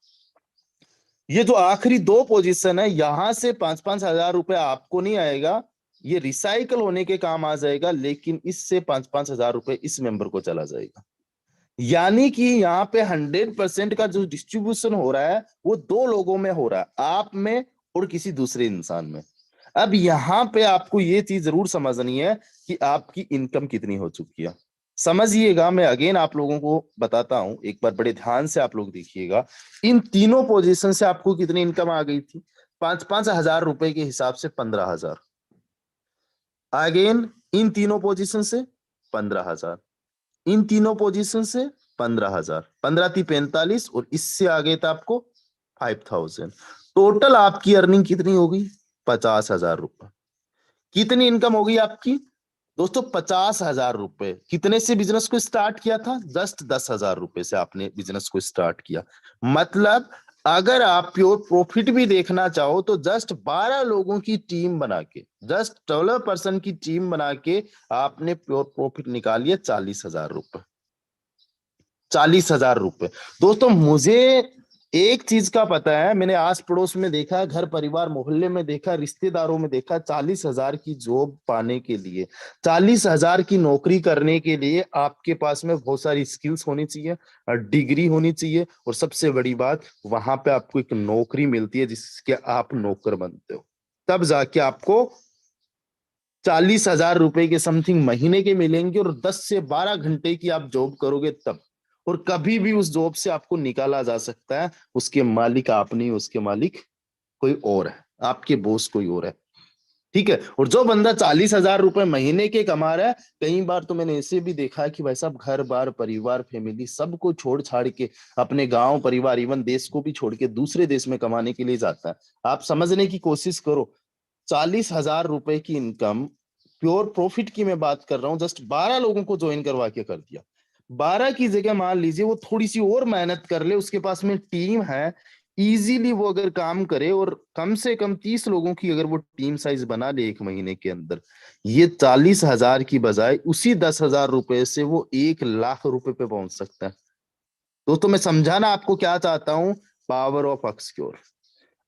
ये जो आखिरी 2 पोजीशन है, यहां से 5,500 रुपए आपको नहीं आएगा, ये रिसाइकल होने के काम आ जाएगा, लेकिन इससे 5,500 रुपए इस मेंबर को चला जाएगा। यानी कि यहाँ पे 100% का जो डिस्ट्रीब्यूशन हो रहा है वो 2 लोगों में हो रहा है, आप में और किसी दूसरे इंसान में। अब यहाँ पे आपको ये चीज जरूर समझनी है कि आपकी इनकम कितनी हो चुकी है। समझिएगा, मैं अगेन आप लोगों को बताता हूं, एक बार बड़े ध्यान से आप लोग देखिएगा। इन तीनों पोजीशन से आपको कितनी इनकम आ गई थी? 5,500 रुपए के हिसाब से 15,000। अगेन इन तीनों पोजीशन से 15,000, इन तीनों पोजीशन से 15,000, 15 थी 45 और इससे आगे था आपको 5,000। टोटल आपकी अर्निंग कितनी होगी? 50,000 रुपए। कितनी इनकम होगी आपकी दोस्तों? 50,000 रुपए। कितने से बिजनेस को स्टार्ट किया था? जस्ट 10,000 रुपए से आपने बिजनेस को स्टार्ट किया। मतलब अगर आप प्योर प्रॉफिट भी देखना चाहो तो जस्ट 12 लोगों की टीम बना के, जस्ट 12 पर्सन की टीम बना के आपने प्योर प्रॉफिट निकालिए 40,000 रुपए। 40,000 रुपए। दोस्तों मुझे एक चीज का पता है, मैंने आस पड़ोस में देखा, घर परिवार मोहल्ले में देखा, रिश्तेदारों में देखा, 40,000 की जॉब पाने के लिए, 40,000 की नौकरी करने के लिए आपके पास में बहुत सारी स्किल्स होनी चाहिए, डिग्री होनी चाहिए, और सबसे बड़ी बात, वहां पे आपको एक नौकरी मिलती है जिसके आप नौकर बनते हो। तब जाके आपको 40,000 रुपए के समथिंग महीने के मिलेंगे, और 10 से 12 घंटे की आप जॉब करोगे तब। और कभी भी उस जॉब से आपको निकाला जा सकता है, उसके मालिक आप नहीं, उसके मालिक कोई और है, आपके बॉस कोई और है। ठीक है। और जो बंदा 40,000 रुपए महीने के कमा रहा है, कई बार तो मैंने ऐसे भी देखा है कि भाई साहब घर बार परिवार फैमिली सबको छोड़ छाड़ के, अपने गांव परिवार इवन देश को भी छोड़ के दूसरे देश में कमाने के लिए जाता है। आप समझने की कोशिश करो, 40,000 रुपए की इनकम, प्योर प्रॉफिट की मैं बात कर रहा हूं, जस्ट 12 लोगों को ज्वाइन करवा के कर दिया। 12 की जगह मान लीजिए वो थोड़ी सी और मेहनत कर ले, उसके पास में टीम है, इजीली वो अगर काम करे, और कम से कम 30 लोगों की अगर वो टीम साइज बना ले एक महीने के अंदर, ये 40,000 की बजाय उसी 10,000 रुपए से वो 1 लाख रुपए पे पहुंच सकता है। दोस्तों मैं समझाना आपको क्या चाहता हूं, पावर ऑफ एक्सक्योर।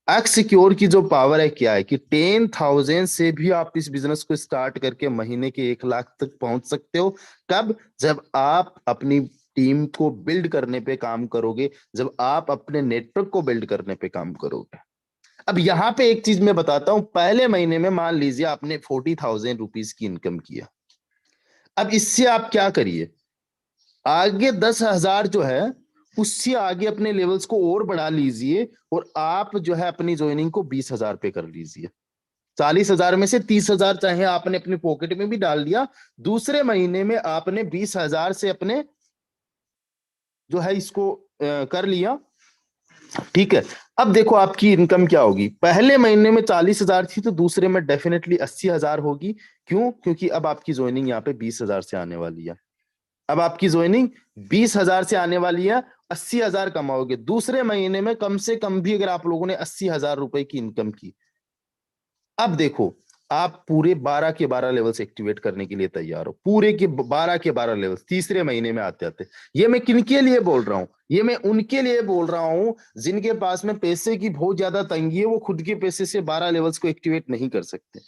एक्सक्योर की जो पावर है क्या है कि 10,000 से भी आप इस बिजनेस को स्टार्ट करके महीने के 1 लाख तक पहुंच सकते हो। कब? जब आप अपनी टीम को बिल्ड करने पे काम करोगे, जब आप अपने नेटवर्क को बिल्ड करने पे काम करोगे। अब यहां पे एक चीज मैं बताता हूं, पहले महीने में मान लीजिए आपने 40,000 रुपीज की इनकम किया। अब इससे आप क्या करिए, आगे 10,000 जो है उससे आगे अपने लेवल्स को और बढ़ा लीजिए, और आप जो है अपनी ज्वाइनिंग को 20,000 पे कर लीजिए। 40,000 में से 30,000 चाहे आपने अपनी पॉकेट में भी डाल दिया, दूसरे महीने में आपने 20,000 से अपने जो है इसको कर लिया। ठीक है। अब देखो आपकी इनकम क्या होगी, पहले महीने में 40,000 थी तो दूसरे में डेफिनेटली 80,000 होगी। क्यों? क्योंकि अब आपकी ज्वाइनिंग यहाँ पे 20,000 से आने वाली है। अब आपकी ज्वाइनिंग 20,000 से आने वाली है, 80,000 कमाओगे। दूसरे महीने में कम से कम भी अगर आप लोगों ने 80,000 रुपए की इनकम की, अब देखो आप पूरे 12 के 12 लेवल्स एक्टिवेट करने के लिए तैयार हो, पूरे के 12 के 12 लेवल्स तीसरे महीने में आते आते। ये मैं किनके लिए बोल रहा हूं, ये मैं उनके लिए बोल रहा हूं जिनके पास में पैसे की बहुत ज्यादा तंगी है, वो खुद के पैसे से 12 लेवल्स को एक्टिवेट नहीं कर सकते।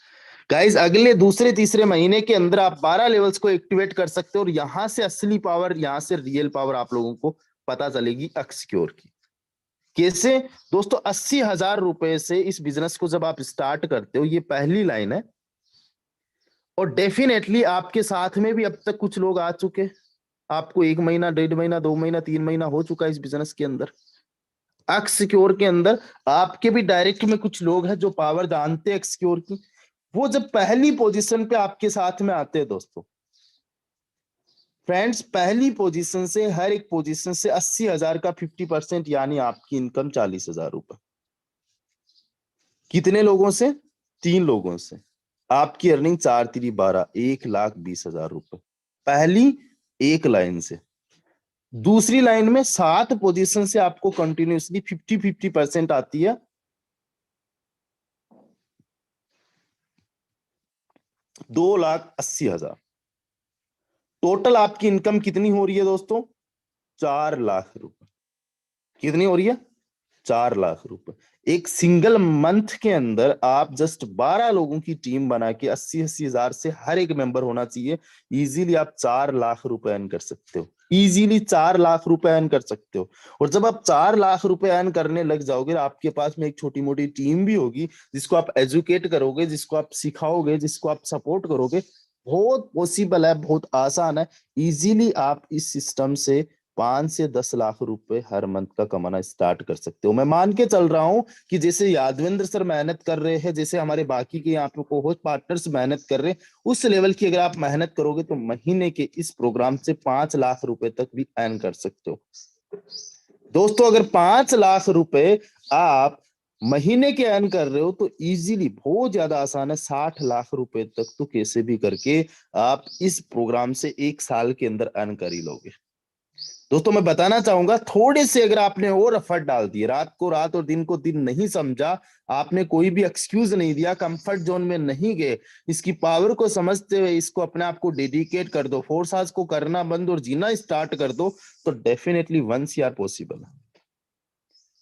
गाइस अगले दूसरे तीसरे महीने के अंदर आप 12 लेवल्स को एक्टिवेट कर सकते हो, और यहां से असली पावर, यहां से रियल पावर आप लोगों को पता चलेगी एक्सक्योर की। कैसे? दोस्तों 80,000 रुपए से इस बिजनेस को जब आप स्टार्ट करते हो, ये पहली लाइन है। और डेफिनेटली आपके साथ में भी अब तक कुछ लोग आ चुके, आपको 1 महीना 1.5 महीना 2 महीना 3 महीना हो चुका है इस बिजनेस के अंदर, एक्सक्योर के अंदर। आपके भी डायरेक्ट में कुछ लोग हैं जो पावर जानते हैं एक्सक्योर की। वो जब पहली पोजीशन पे आपके साथ में आते हैं दोस्तों, फ्रेंड्स, पहली पोजीशन से, हर एक पोजीशन से 80,000 का 50% यानी आपकी इनकम 40,000 रुपए। कितने लोगों से? 3 लोगों से। आपकी अर्निंग 4 3 12, 1,20,000 रुपए पहली एक लाइन से। दूसरी लाइन में 7 पोजीशन से आपको कंटिन्यूसली 50% आती है, 2,80,000। टोटल आपकी इनकम कितनी हो रही है दोस्तों? 4 लाख रुपए। कितनी हो रही है? 4 लाख रुपए। एक सिंगल मंथ के अंदर आप जस्ट 12 लोगों की टीम बना के 80,000 से हर एक मेंबर होना चाहिए, इजीली आप 4 लाख रुपए अर्न कर सकते हो। इजीली 4 लाख रुपए अर्न कर सकते हो। और जब आप 4 लाख रुपए अर्न करने लग जाओगे, आपके पास में एक छोटी मोटी टीम भी होगी जिसको आप एजुकेट करोगे, जिसको आप सिखाओगे, जिसको आप सपोर्ट करोगे। बहुत पॉसिबल है, बहुत आसान है, इजीली आप इस सिस्टम से 5 से 10 लाख रुपए हर मंथ का कमाना स्टार्ट कर सकते हो। मैं मान के चल रहा हूं कि जैसे यादवेंद्र सर मेहनत कर रहे हैं, जैसे हमारे बाकी के यहाँ पे कोहोस्ट पार्टनर्स मेहनत कर रहे हैं, उस लेवल की अगर आप मेहनत करोगे तो महीने के इस प्रोग्राम से 5 लाख रुपए तक भी अर्न कर सकते हो। दोस्तों अगर 5 लाख रुपए आप महीने के अर्न कर रहे हो तो इजीली, बहुत ज्यादा आसान है, 60 लाख रुपए तक तो कैसे भी करके आप इस प्रोग्राम से 1 साल के अंदर अर्न कर ही लोगे। दोस्तों मैं बताना चाहूंगा, थोड़े से अगर आपने और एफर्ट डाल दिए, रात को रात और दिन को दिन नहीं समझा, आपने कोई भी एक्सक्यूज नहीं दिया, कंफर्ट जोन में नहीं गए, इसकी पावर को समझते हुए इसको अपने आप को डेडिकेट कर दो, फोर्स आज को करना बंद और जीना स्टार्ट कर दो, तो डेफिनेटली 1 CR पॉसिबल है।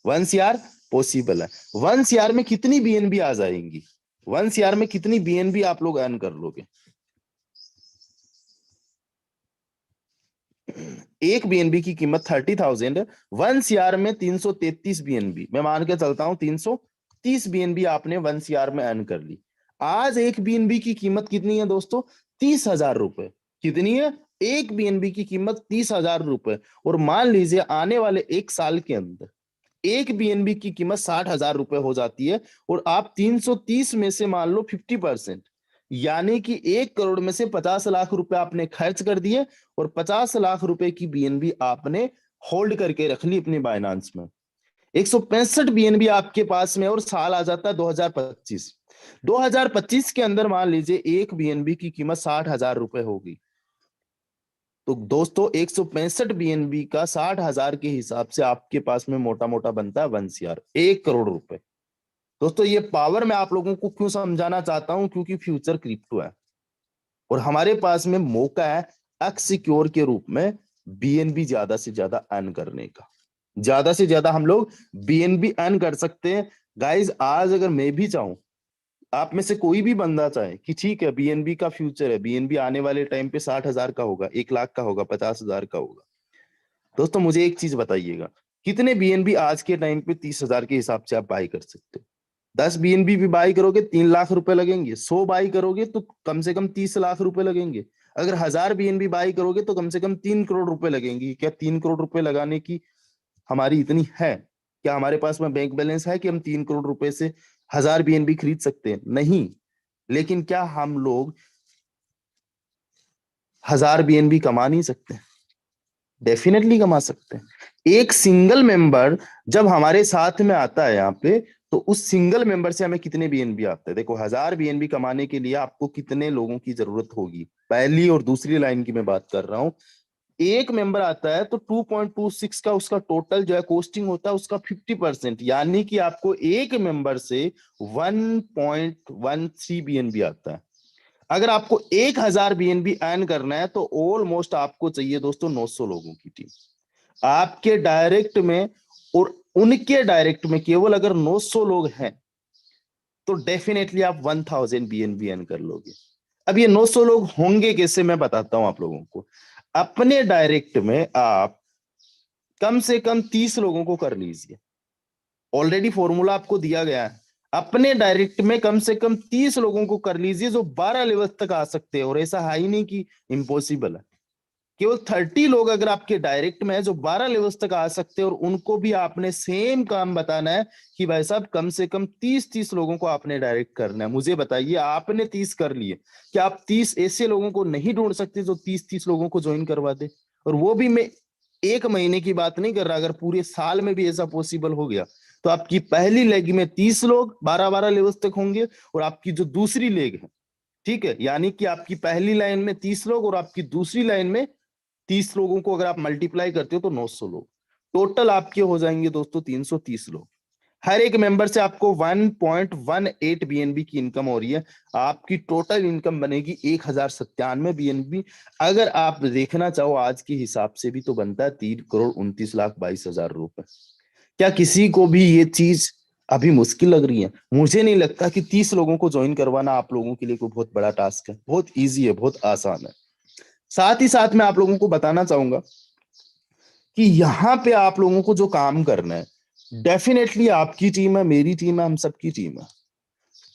1 CR पॉसिबल है। 1 CR में कितनी बीएनबी आ जाएंगी? 1 CR में कितनी बीएनबी आप लोग अर्न कर लोगे? एक बीएनबी की कीमत 30,000 है। 1 CR में 333 बीएनबी, मैं मान के चलता हूं 330 बीएनबी आपने 1 CR में अर्न कर ली। आज एक बीएनबी की कीमत कितनी है दोस्तों? 30,000 रुपए। कितनी है? एक बीएनबी की कीमत 30,000 रुपए। और मान लीजिए आने वाले 1 साल के अंदर एक बीएनबी की कीमत 60,000 रुपए हो जाती है, और आप 330 में से मान लो 50%, यानी कि 1 करोड़ में से 50 लाख रुपए आपने खर्च कर दिए, और 50 लाख रुपए की बीएनबी आपने होल्ड करके रख ली अपनी बाइनांस में। 165 बीएनबी आपके पास में, और साल आ जाता है 2025। 2025 के अंदर मान लीजिए एक बीएनबी की कीमत 60,000 रुपए होगी। तो दोस्तों 165 बीएनबी का 60,000 के हिसाब से आपके पास में मोटा मोटा बनता है 1 CR, 1 करोड़ रुपए। दोस्तों ये पावर मैं आप लोगों को क्यों समझाना चाहता हूं? क्योंकि फ्यूचर क्रिप्टो है, और हमारे पास में मौका है अनसिक्योर के रूप में बीएनबी ज्यादा से ज्यादा अर्न करने का। ज्यादा से ज्यादा हम लोग बीएनबी अर्न कर सकते हैं। गाइज आज अगर मैं भी चाहूं, आप में से कोई भी बंदा चाहे कि ठीक है बीएनबी का फ्यूचर है, बीएनबी आने वाले टाइम पे 60,000 का होगा, 1 लाख का होगा, 50,000 का होगा, दोस्तों मुझे एक चीज बताइएगा, कितने बीएनबी आज के टाइम पे 30,000 के हिसाब से आप बाई कर सकते हो? 10 बीएनबी भी बाई करोगे 3 लाख रुपए लगेंगे, 100 बाई करोगे तो कम से कम 30 लाख रुपए लगेंगे, अगर 1000 बीएनबी बाई करोगे तो कम से कम 3 करोड़ रुपए लगेंगे। क्या 3 करोड़ रुपए लगाने की हमारी इतनी है? क्या हमारे पास में बैंक बैलेंस है कि हम 3 करोड़ रुपए से 1000 बीएनबी खरीद सकते हैं? नहीं। लेकिन क्या हम लोग 1000 बीएनबी कमा नहीं सकते? डेफिनेटली कमा सकते हैं। एक सिंगल मेंबर जब हमारे साथ में आता है यहाँ पे, तो उस सिंगल मेंबर से हमें कितने बीएनबी आते हैं? देखो 1000 बीएनबी कमाने के लिए आपको कितने लोगों की जरूरत होगी? पहली और दूसरी लाइन की मैं बात कर रहा हूं। एक मेंबर आता है तो 2.26 का उसका टोटल जो है कोस्टिंग होता है उसका 50%, यानी कि आपको एक मेंबर से 1.13 बीएनबी आता है। अगर आपको 1,000 बीएनबी अर्न करना है तो ऑलमोस्ट आपको चाहिए दोस्तों 900 लोगों की टीम आपके डायरेक्ट में, और उनके डायरेक्ट में केवल अगर 900 लोग हैं तो डेफिनेटली आप 1000 बीएनबी अर्न कर लोगे। अब ये 900 लोग होंगे कैसे, मैं बताता हूं आप लोगों को। अपने डायरेक्ट में आप कम से कम 30 लोगों को कर लीजिए, ऑलरेडी फॉर्मूला आपको दिया गया है। अपने डायरेक्ट में कम से कम 30 लोगों को कर लीजिए जो 12 लेवल तक आ सकते हैं, और ऐसा है ही नहीं कि इम्पॉसिबल है। केवल 30 लोग अगर आपके डायरेक्ट में है जो 12 लेवल्स तक आ सकते हैं, और उनको भी आपने सेम काम बताना है कि भाई साहब कम से कम 30 लोगों को आपने डायरेक्ट करना है। मुझे बताइए, आपने 30 कर लिए, क्या आप 30 ऐसे लोगों को नहीं ढूंढ सकते जो 30 लोगों को ज्वाइन करवा दे? और वो भी मैं 1 महीने की बात नहीं कर रहा, अगर पूरे साल में भी ऐसा पॉसिबल हो गया तो आपकी पहली लेग में 30 लोग 12-12 लेवल्स तक होंगे, और आपकी जो दूसरी लेग है, ठीक है, यानी कि आपकी पहली लाइन में 30 लोग और आपकी दूसरी लाइन में 30 लोगों को अगर आप मल्टीप्लाई करते हो तो 900 लोग, टोटल आपके हो जाएंगे दोस्तों 330 लोग। हर एक मेंबर से आपको 1.18 बीएनबी की इनकम हो रही है। आपकी टोटल इनकम बनेगी 1097 बीएनबी। अगर आप देखना चाहो आज के हिसाब से भी तो बनता है 3,29,22,000 रुपए। क्या किसी को भी ये चीज अभी मुश्किल लग रही है? मुझे नहीं लगता कि 30 लोगों को ज्वाइन करवाना आप लोगों के लिए कोई बहुत बड़ा टास्क है, बहुत ईजी है, बहुत आसान है। साथ ही साथ मैं आप लोगों को बताना चाहूंगा कि यहाँ पे आप लोगों को जो काम करना है, डेफिनेटली आपकी टीम है, मेरी टीम है, हम सबकी टीम है।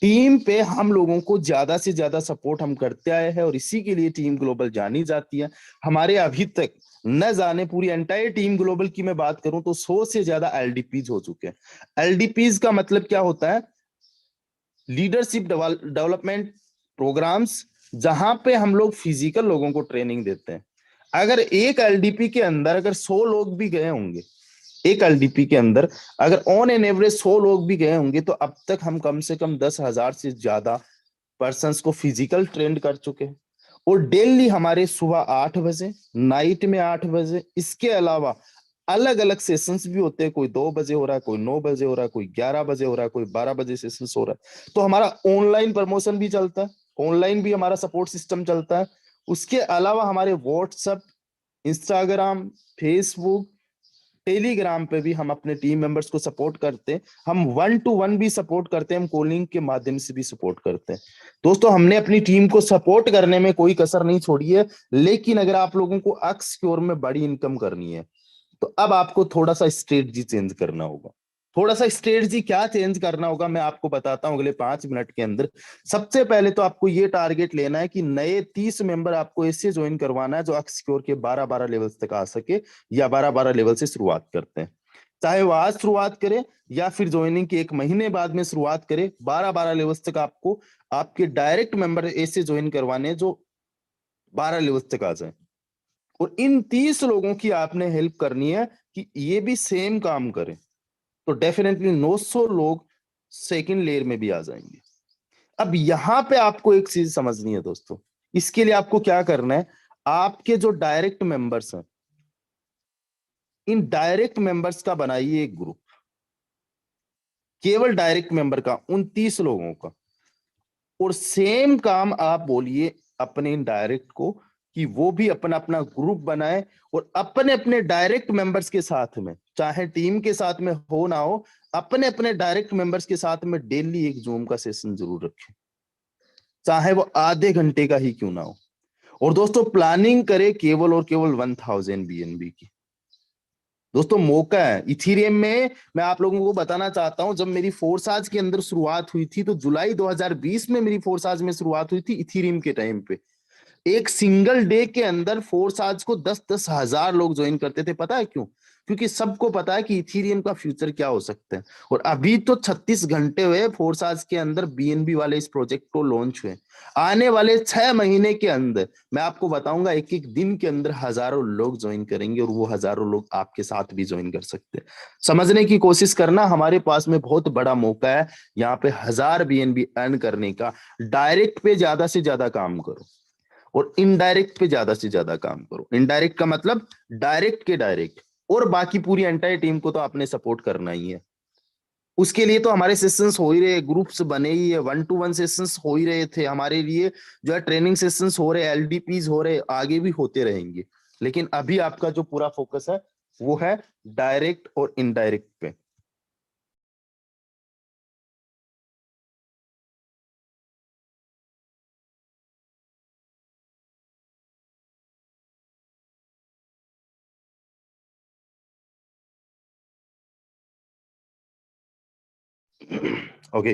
टीम पे हम लोगों को ज्यादा से ज्यादा सपोर्ट हम करते आए हैं, और इसी के लिए टीम ग्लोबल जानी जाती है। हमारे अभी तक न जाने पूरी एंटायर टीम ग्लोबल की मैं बात करूं तो 100 से ज्यादा एलडीपीज हो चुके हैं। एलडीपीज का मतलब क्या होता है? लीडरशिप डेवलपमेंट प्रोग्राम्स, जहां पे हम लोग फिजिकल लोगों को ट्रेनिंग देते हैं। अगर एक एलडीपी के अंदर अगर 100 लोग भी गए होंगे, एक एलडीपी के अंदर अगर ऑन एन एवरेज 100 लोग भी गए होंगे, तो अब तक हम कम से कम 10,000 से ज्यादा पर्संस को फिजिकल ट्रेंड कर चुके हैं। और डेली हमारे सुबह 8 बजे, नाइट में 8 बजे, इसके अलावा अलग अलग सेशंस भी होते हैं। कोई 2 बजे हो रहा है, कोई 9 बजे हो रहा है, कोई 11 बजे हो रहा है, कोई 12 बजे सेशंस हो रहा है। तो हमारा ऑनलाइन प्रमोशन भी चलता है, ऑनलाइन भी हमारा सपोर्ट सिस्टम चलता है। उसके अलावा हमारे व्हाट्सएप, इंस्टाग्राम, फेसबुक, टेलीग्राम पे भी हम अपने टीम मेंबर्स को सपोर्ट करते हैं, हम 1-to-1 भी सपोर्ट करते हैं, हम कॉलिंग के माध्यम से भी सपोर्ट करते हैं। दोस्तों हमने अपनी टीम को सपोर्ट करने में कोई कसर नहीं छोड़ी है, लेकिन अगर आप लोगों को अक्सक्योर में बड़ी इनकम करनी है तो अब आपको थोड़ा सा स्ट्रेटजी चेंज करना होगा। थोड़ा सा स्ट्रेटजी क्या चेंज करना होगा मैं आपको बताता हूं अगले 5 मिनट के अंदर। सबसे पहले तो आपको ये टारगेट लेना है कि नए 30 मेंबर आपको ऐसे ज्वाइन करवाना है जो अक्सक्योर के 12-12 लेवल्स तक आ सके, या 12-12 लेवल से शुरुआत करते हैं, चाहे वो आज शुरुआत करे या फिर ज्वाइनिंग के 1 महीने बाद में शुरुआत करे। 12-12 लेवल्स तक आपको आपके डायरेक्ट मेंबर ऐसे ज्वाइन करवाने जो 12 लेवल्स तक आ जाए, और इन 30 लोगों की आपने हेल्प करनी है कि ये भी सेम काम करें, तो डेफिनेटली 900 लोग सेकंड लेयर में भी आ जाएंगे। अब यहां पे आपको एक चीज समझनी है दोस्तों, इसके लिए आपको क्या करना है, आपके जो डायरेक्ट मेंबर्स हैं, इन डायरेक्ट मेंबर्स का बनाइए एक ग्रुप, केवल डायरेक्ट मेंबर का, 29 लोगों का, और सेम काम आप बोलिए अपने इन डायरेक्ट को कि वो भी अपना अपना ग्रुप बनाए, और अपने अपने डायरेक्ट मेंबर्स के साथ में, चाहे टीम के साथ में हो ना हो, अपने अपने डायरेक्ट मेंबर्स के साथ में डेली एक जूम का सेशन जरूर रखें, चाहे वो आधे घंटे का ही क्यों ना हो। और दोस्तों प्लानिंग करें केवल और केवल 1000 BNB की। दोस्तों मौका है इथीरियम में, मैं आप लोगों को बताना चाहता हूं, जब मेरी फोर्साज के अंदर शुरुआत हुई थी तो जुलाई 2020 में मेरी फोर्साज में शुरुआत हुई थी इथीरियम के टाइम पे। एक सिंगल डे के अंदर फोर्साज को 10-10 हजार लोग ज्वाइन करते थे। पता है क्यों? क्योंकि सबको पता है कि इथीरियम का फ्यूचर क्या हो सकता है। और अभी तो 36 घंटे हुए फोर्साज के अंदर बीएनबी वाले इस प्रोजेक्ट को लॉन्च हुए। आने वाले 6 महीने के अंदर मैं आपको बताऊंगा एक एक दिन के अंदर हजारों लोग ज्वाइन करेंगे, और वो हजारों लोग आपके साथ भी ज्वाइन कर सकते हैं। समझने की कोशिश करना, हमारे पास में बहुत बड़ा मौका है यहाँ पे 1000 बीएनबी अर्न करने का। डायरेक्ट पे ज्यादा से ज्यादा काम करो और इनडायरेक्ट पे ज्यादा से ज्यादा काम करो। इनडायरेक्ट का मतलब डायरेक्ट के डायरेक्ट, और बाकी पूरी एंटायर टीम को तो आपने सपोर्ट करना ही है। उसके लिए तो हमारे सेशंस हो ही रहे, ग्रुप्स बने ही है, 1-to-1 सेशंस हो ही रहे थे हमारे लिए, जो है ट्रेनिंग सेशंस हो रहे, एलडीपीज हो रहे, आगे भी होते रहेंगे। लेकिन अभी आपका जो पूरा फोकस है वो है डायरेक्ट और इनडायरेक्ट पे। ओके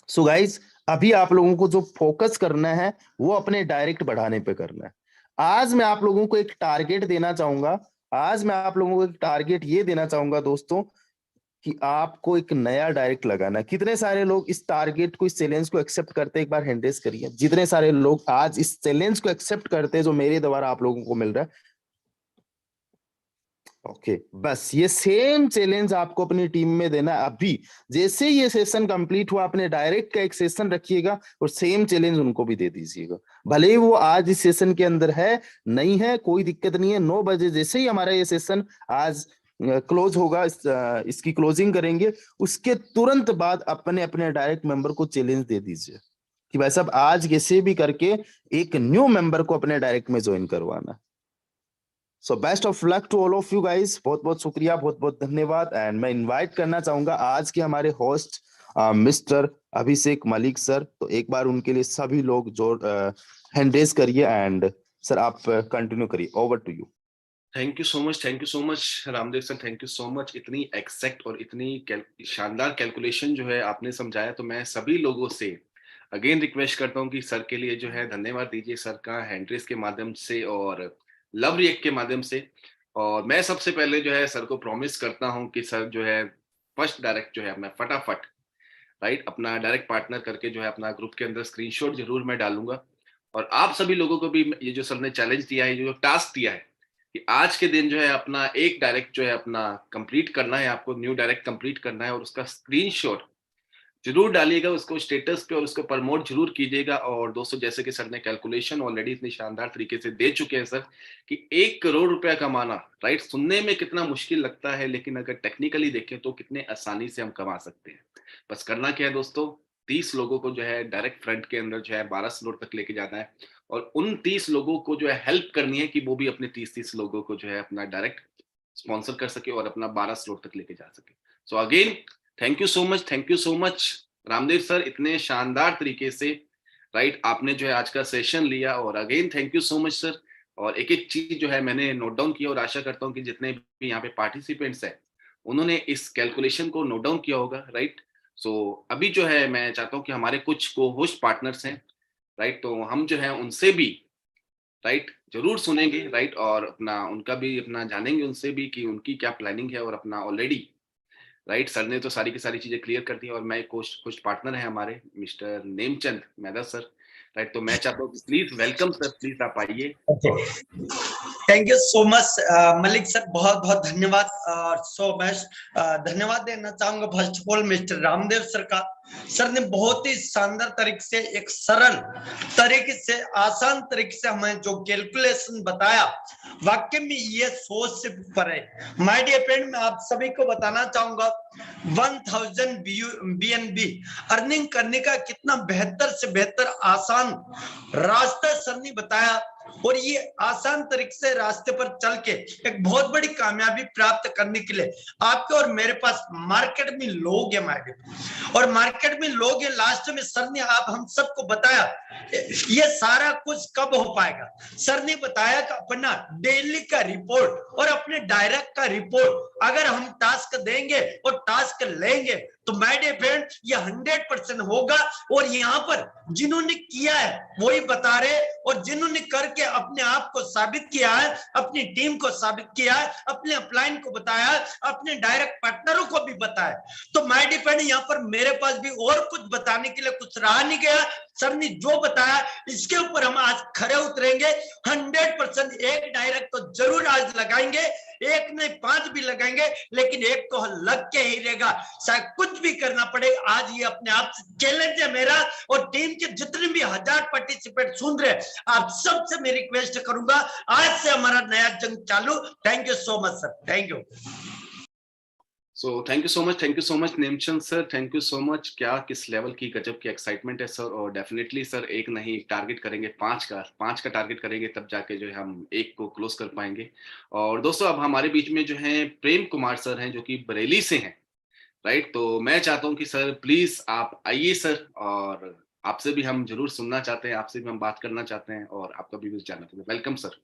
सो गाइज, अभी आप लोगों को जो फोकस करना है वो अपने डायरेक्ट बढ़ाने पे करना है। आज मैं आप लोगों को एक टारगेट देना चाहूंगा, आज मैं आप लोगों को एक टारगेट ये देना चाहूंगा दोस्तों कि आपको एक नया डायरेक्ट लगाना है। कितने सारे लोग इस टारगेट को, इस चैलेंज को एक्सेप्ट करते हैं? एक बार हैंड रेज करिए। जितने सारे लोग आज इस चैलेंज को एक्सेप्ट करते हैं जो मेरे द्वारा आप लोगों को मिल रहा है, ओके बस ये सेम चैलेंज आपको अपनी टीम में देना है। अभी जैसे ये सेशन कंप्लीट हुआ, अपने डायरेक्ट का एक सेशन रखिएगा और सेम चैलेंज उनको भी दे दीजिएगा। भले ही वो आज इस सेशन के अंदर है, नहीं है, कोई दिक्कत नहीं है। 9 बजे जैसे ही हमारा ये सेशन आज क्लोज होगा, इसकी क्लोजिंग करेंगे, उसके तुरंत बाद अपने अपने डायरेक्ट मेंबर को चैलेंज दे दीजिए कि भाई साहब आज कैसे भी करके एक न्यू मेंबर को अपने डायरेक्ट में ज्वाइन करवाना। So best of luck to all of you guys. बहुत बहुत शुक्रिया, बहुत बहुत धन्यवाद। एंड मैं इनवाइट करना चाहूंगा आज के हमारे host mister Abhishek Malik sir. तो एक बार उनके लिए सभी लोग जो हैंड रेज करिए, एंड सर आप कंटिन्यू करिए। Over to you. Thank you so much Ramdev sir, thank you so much. इतनी एक्सैक्ट और इतनी शानदार कैलकुलेशन जो है आपने समझाया, तो मैं सभी लोगों से अगेन रिक्वेस्ट करता हूँ कि सर के लिए जो है धन्यवाद दीजिए, सर का हैंड्रेस के माध्यम से और लव रिएक्ट के माध्यम से। और मैं सबसे पहले जो है सर को प्रॉमिस करता हूँ कि सर जो है फर्स्ट डायरेक्ट जो है मैं फटाफट राइट अपना डायरेक्ट पार्टनर करके जो है अपना ग्रुप के अंदर स्क्रीनशॉट जरूर मैं डालूंगा। और आप सभी लोगों को भी ये जो सर ने चैलेंज दिया है, ये जो टास्क दिया है कि आज के दिन जो है अपना एक डायरेक्ट जो है अपना कंप्लीट करना है, आपको न्यू डायरेक्ट कंप्लीट करना है और उसका स्क्रीनशॉट जरूर डालिएगा उसको स्टेटस पे और उसको प्रमोट जरूर कीजिएगा। और दोस्तों जैसे कि सर ने कैलकुलेशन ऑलरेडी इतनी शानदार तरीके से दे चुके हैं सर कि 1 करोड़ रुपया कमाना, राइट, सुनने में कितना मुश्किल लगता है, लेकिन अगर टेक्निकली देखें तो कितने आसानी से हम कमा सकते हैं। बस करना क्या है दोस्तों, 30 लोगों को जो है डायरेक्ट फ्रंट के अंदर जो है 12 करोड़ तक लेके जाना है, और उन 30 लोगों को जो है हेल्प करनी है कि वो भी अपने 30-30 लोगों को जो है अपना डायरेक्ट स्पॉन्सर कर सके और अपना 12 स्लॉट तक लेके जा सके। So again thank you so much Ramdev sir, इतने शानदार तरीके से राइट आपने जो है आज का सेशन लिया, और again thank you so much sir. और एक एक चीज जो है मैंने नोट डाउन किया, और आशा करता हूँ कि जितने भी यहाँ पे पार्टिसिपेंट्स हैं उन्होंने इस कैलकुलेशन को नोट डाउन किया होगा, राइट। सो अभी जो है मैं चाहता हूँ कि हमारे कुछ को होस्ट पार्टनर्स हैं, राइट, तो हम जो है उनसे भी राइट जरूर सुनेंगे, राइट, और अपना उनका भी अपना जानेंगे उनसे भी कि उनकी क्या प्लानिंग है। और अपना ऑलरेडी राइट सर ने तो सारी की सारी चीजें क्लियर कर दी, और मैं कुछ कुछ पार्टनर है हमारे mister Nemchand Mehta sir, right, तो मैं चाहता हूँ कि प्लीज वेलकम सर, प्लीज आप आइए। Thank you so much Malik sir, बहुत बहुत धन्यवाद। सो मच धन्यवाद देना चाहूंगा first of all mister Ramdev sir का। सर ने बहुत ही शानदार तरीके से, एक सरल तरीके से, आसान तरीके से हमें जो कैलकुलेशन बताया, वाकई में ये सोच से ऊपर है। माय डियर फ्रेंड, मैं आप सभी को बताना चाहूंगा 1000 BNB अर्निंग करने का कितना बेहतर से बेहतर आसान रास्ता सर ने बताया, और ये आसान तरीके से रास्ते पर चल के एक बहुत बड़ी कामयाबी प्राप्त करने के लिए आपके और मेरे पास मार्केट में लोग हैं और मार्केट में लोग हैं। लास्ट में सर ने आप हम सबको बताया ये सारा कुछ कब हो पाएगा। सर ने बताया कि अपना डेली का रिपोर्ट और अपने डायरेक्ट का रिपोर्ट अगर हम टास्क देंगे और टास्क लेंगे तो माय डियर फ्रेंड ये 100% होगा। और यहाँ पर जिन्होंने किया है वही बता रहे, और जिन्होंने करके अपने आप को साबित किया है, अपनी टीम को साबित किया है, अपने अपलाइन को बताया है, अपने डायरेक्ट पार्टनरों को भी बताया। तो माय डियर फ्रेंड यहाँ पर मेरे पास भी और कुछ बताने के लिए कुछ रहा नहीं गया। सर ने जो बताया इसके ऊपर हम आज खरे उतरेंगे। 100% एक डायरेक्ट तो जरूर आज लगाएंगे, एक नहीं 5 भी लगाएंगे, लेकिन एक तो लग के ही रहेगा, शायद कुछ भी करना पड़े। आज ये अपने आप से चैलेंज है मेरा, और टीम के जितने भी 1000 पार्टिसिपेंट सुन रहे आप सबसे मैं रिक्वेस्ट करूंगा, आज से हमारा नया जंग चालू। Thank you so much sir, thank you. So thank you so much Nemchand sir, thank you so much. क्या किस लेवल की गजब की एक्साइटमेंट है सर, और डेफिनेटली सर एक नहीं टारगेट करेंगे, 5 का टारगेट करेंगे, तब जाके जो है हम एक को क्लोज कर पाएंगे। और दोस्तों अब हमारे बीच में जो है प्रेम कुमार सर हैं जो कि बरेली से हैं, राइट, तो मैं चाहता हूं कि सर प्लीज आप आइए सर, और आपसे भी हम जरूर सुनना चाहते हैं, आपसे भी हम बात करना चाहते हैं और आपका भी जानना चाहते हैं। Welcome sir.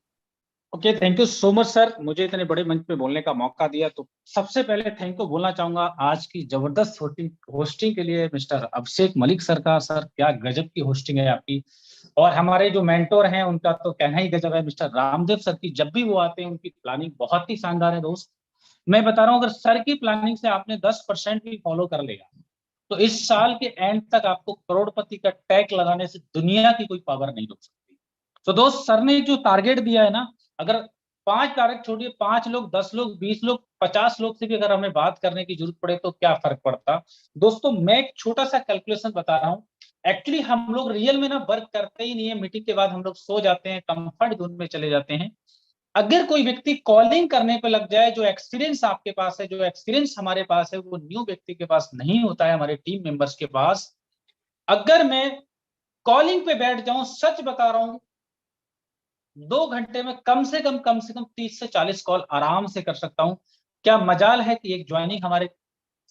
Okay, thank you so much sir, मुझे इतने बड़े मंच पे बोलने का मौका दिया। तो सबसे पहले थैंक यू बोलना चाहूंगा आज की जबरदस्त होस्टिंग के लिए मिस्टर अभिषेक मलिक सर का। सर क्या गजब की होस्टिंग है आपकी, और हमारे जो मेंटोर हैं उनका तो कहना ही गजब है, मिस्टर रामदेव सर की जब भी वो आते हैं उनकी प्लानिंग बहुत ही शानदार है। दोस्त मैं बता रहा हूँ, अगर सर की प्लानिंग से आपने 10% भी फॉलो कर लिया तो इस साल के एंड तक आपको करोड़पति का टैग लगाने से दुनिया की कोई पावर नहीं रोक सकती। तो दोस्त सर ने जो टारगेट दिया है ना, अगर 5 टारगेट छोड़िए, 5 लोग, 10 लोग, 20 लोग, 50 लोग से भी अगर हमें बात करने की जरूरत पड़े तो क्या फर्क पड़ता। दोस्तों मैं एक छोटा सा कैलकुलेशन बता रहा हूँ। एक्चुअली हम लोग रियल में ना वर्क करते ही नहीं है, मीटिंग के बाद हम लोग सो जाते हैं, कंफर्ट जोन में चले जाते हैं। अगर कोई व्यक्ति कॉलिंग करने पे लग जाए, जो एक्सपीरियंस आपके पास है, जो एक्सपीरियंस हमारे पास है, वो न्यू व्यक्ति के पास नहीं होता है, हमारे टीम मेंबर्स के पास। अगर मैं कॉलिंग पे बैठ जाऊं, सच बता रहा हूं, 2 घंटे में कम से कम 30 से 40 कॉल आराम से कर सकता हूं। क्या मजाल है कि एक ज्वाइनिंग हमारे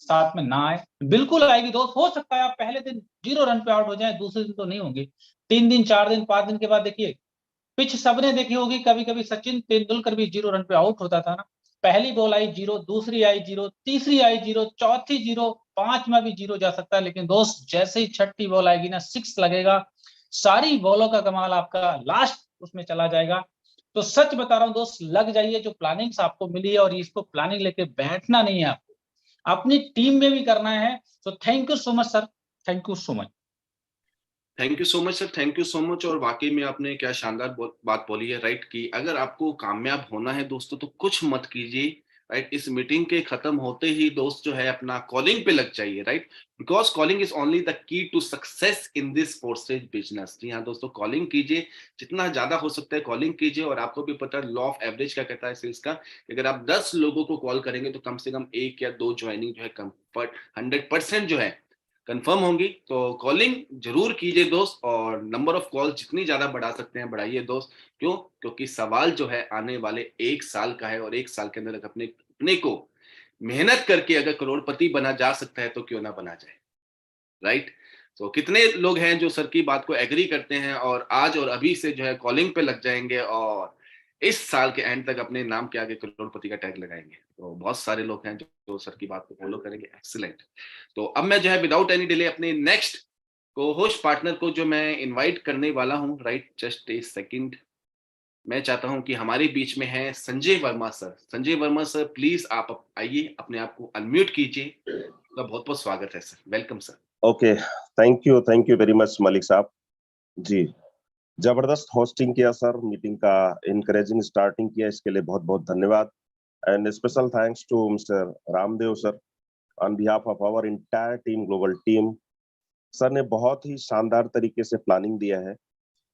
साथ में ना आए? बिल्कुल आएगी दोस्त। हो सकता है आप पहले दिन 0 रन पे आउट हो जाए, दूसरे दिन तो नहीं होंगे, 3 दिन, 4 दिन, 5 दिन के बाद देखिए पिच सबने देखी होगी, कभी कभी सचिन तेंदुलकर भी 0 रन पे आउट होता था ना। पहली बॉल आई 0, दूसरी आई 0, तीसरी आई 0, चौथी 0, 5वां भी 0 जा सकता है, लेकिन दोस्त जैसे ही छठी बॉल आएगी ना, 6 लगेगा, सारी बॉलों का कमाल आपका लास्ट उसमें चला जाएगा। तो सच बता रहा हूं दोस्त, लग जाइए, जो प्लानिंग्स आपको मिली है, और इसको प्लानिंग लेके बैठना नहीं है आपको, अपनी टीम में भी करना है। तो thank you so much sir, thank you so much. Thank you so much sir, thank you so much. और वाकई में आपने क्या शानदार बात बोली है, राइट, कि अगर आपको कामयाब होना है दोस्तों तो कुछ मत कीजिए, राइट, इस मीटिंग के खत्म होते ही दोस्त जो है अपना कॉलिंग पे लग जाइए, right, because calling is only the key to success in this forces business. जी हाँ दोस्तों, कॉलिंग कीजिए, जितना ज्यादा हो सकता है कॉलिंग कीजिए। और आपको भी पता है लॉ ऑफ एवरेज क्या कहता है सेल्स का, अगर आप 10 लोगों को कॉल करेंगे तो कम से कम 1 या 2 ज्वाइनिंग जो है कंफर्ट 100% जो है कंफर्म होंगी तो कॉलिंग जरूर कीजिए दोस्त, और नंबर ऑफ कॉल जितनी ज्यादा बढ़ा सकते हैं बढ़ाइए दोस्त। क्यों? क्योंकि सवाल जो है आने वाले 1 साल का है, और 1 साल के अंदर अगर अपने अपने को मेहनत करके अगर करोड़पति बना जा सकता है तो क्यों ना बना जाए, राइट? तो कितने लोग हैं जो सर की बात को एग्री करते हैं और आज और अभी से जो है कॉलिंग पे लग जाएंगे और इस साल के एंड तक अपने नाम के आगे करोड़पति का टैग लगाएंगे? तो बहुत सारे लोग हैं जो सर की बात को फॉलो करेंगे। एक्सीलेंट। तो अब मैं जो है विदाउट एनी डिले अपने नेक्स्ट को होस्ट पार्टनर को जो मैं इनवाइट करने वाला हूं, राइट, जस्ट ए सेकंड। मैं चाहता हूं कि हमारे बीच में है Sanjay Verma sir. Sanjay Verma sir, please आप आइए, अपने आप को अनम्यूट कीजिए। आपका बहुत बहुत स्वागत है sir, welcome sir. Okay, thank you very much Malik साहब जी। जबरदस्त होस्टिंग किया सर, मीटिंग का इनकरेजिंग स्टार्टिंग किया, इसके लिए बहुत बहुत धन्यवाद। And special thanks to mister Ramdev sir on behalf of our entire team, global team. Sir ने बहुत ही शानदार तरीके से प्लानिंग दिया है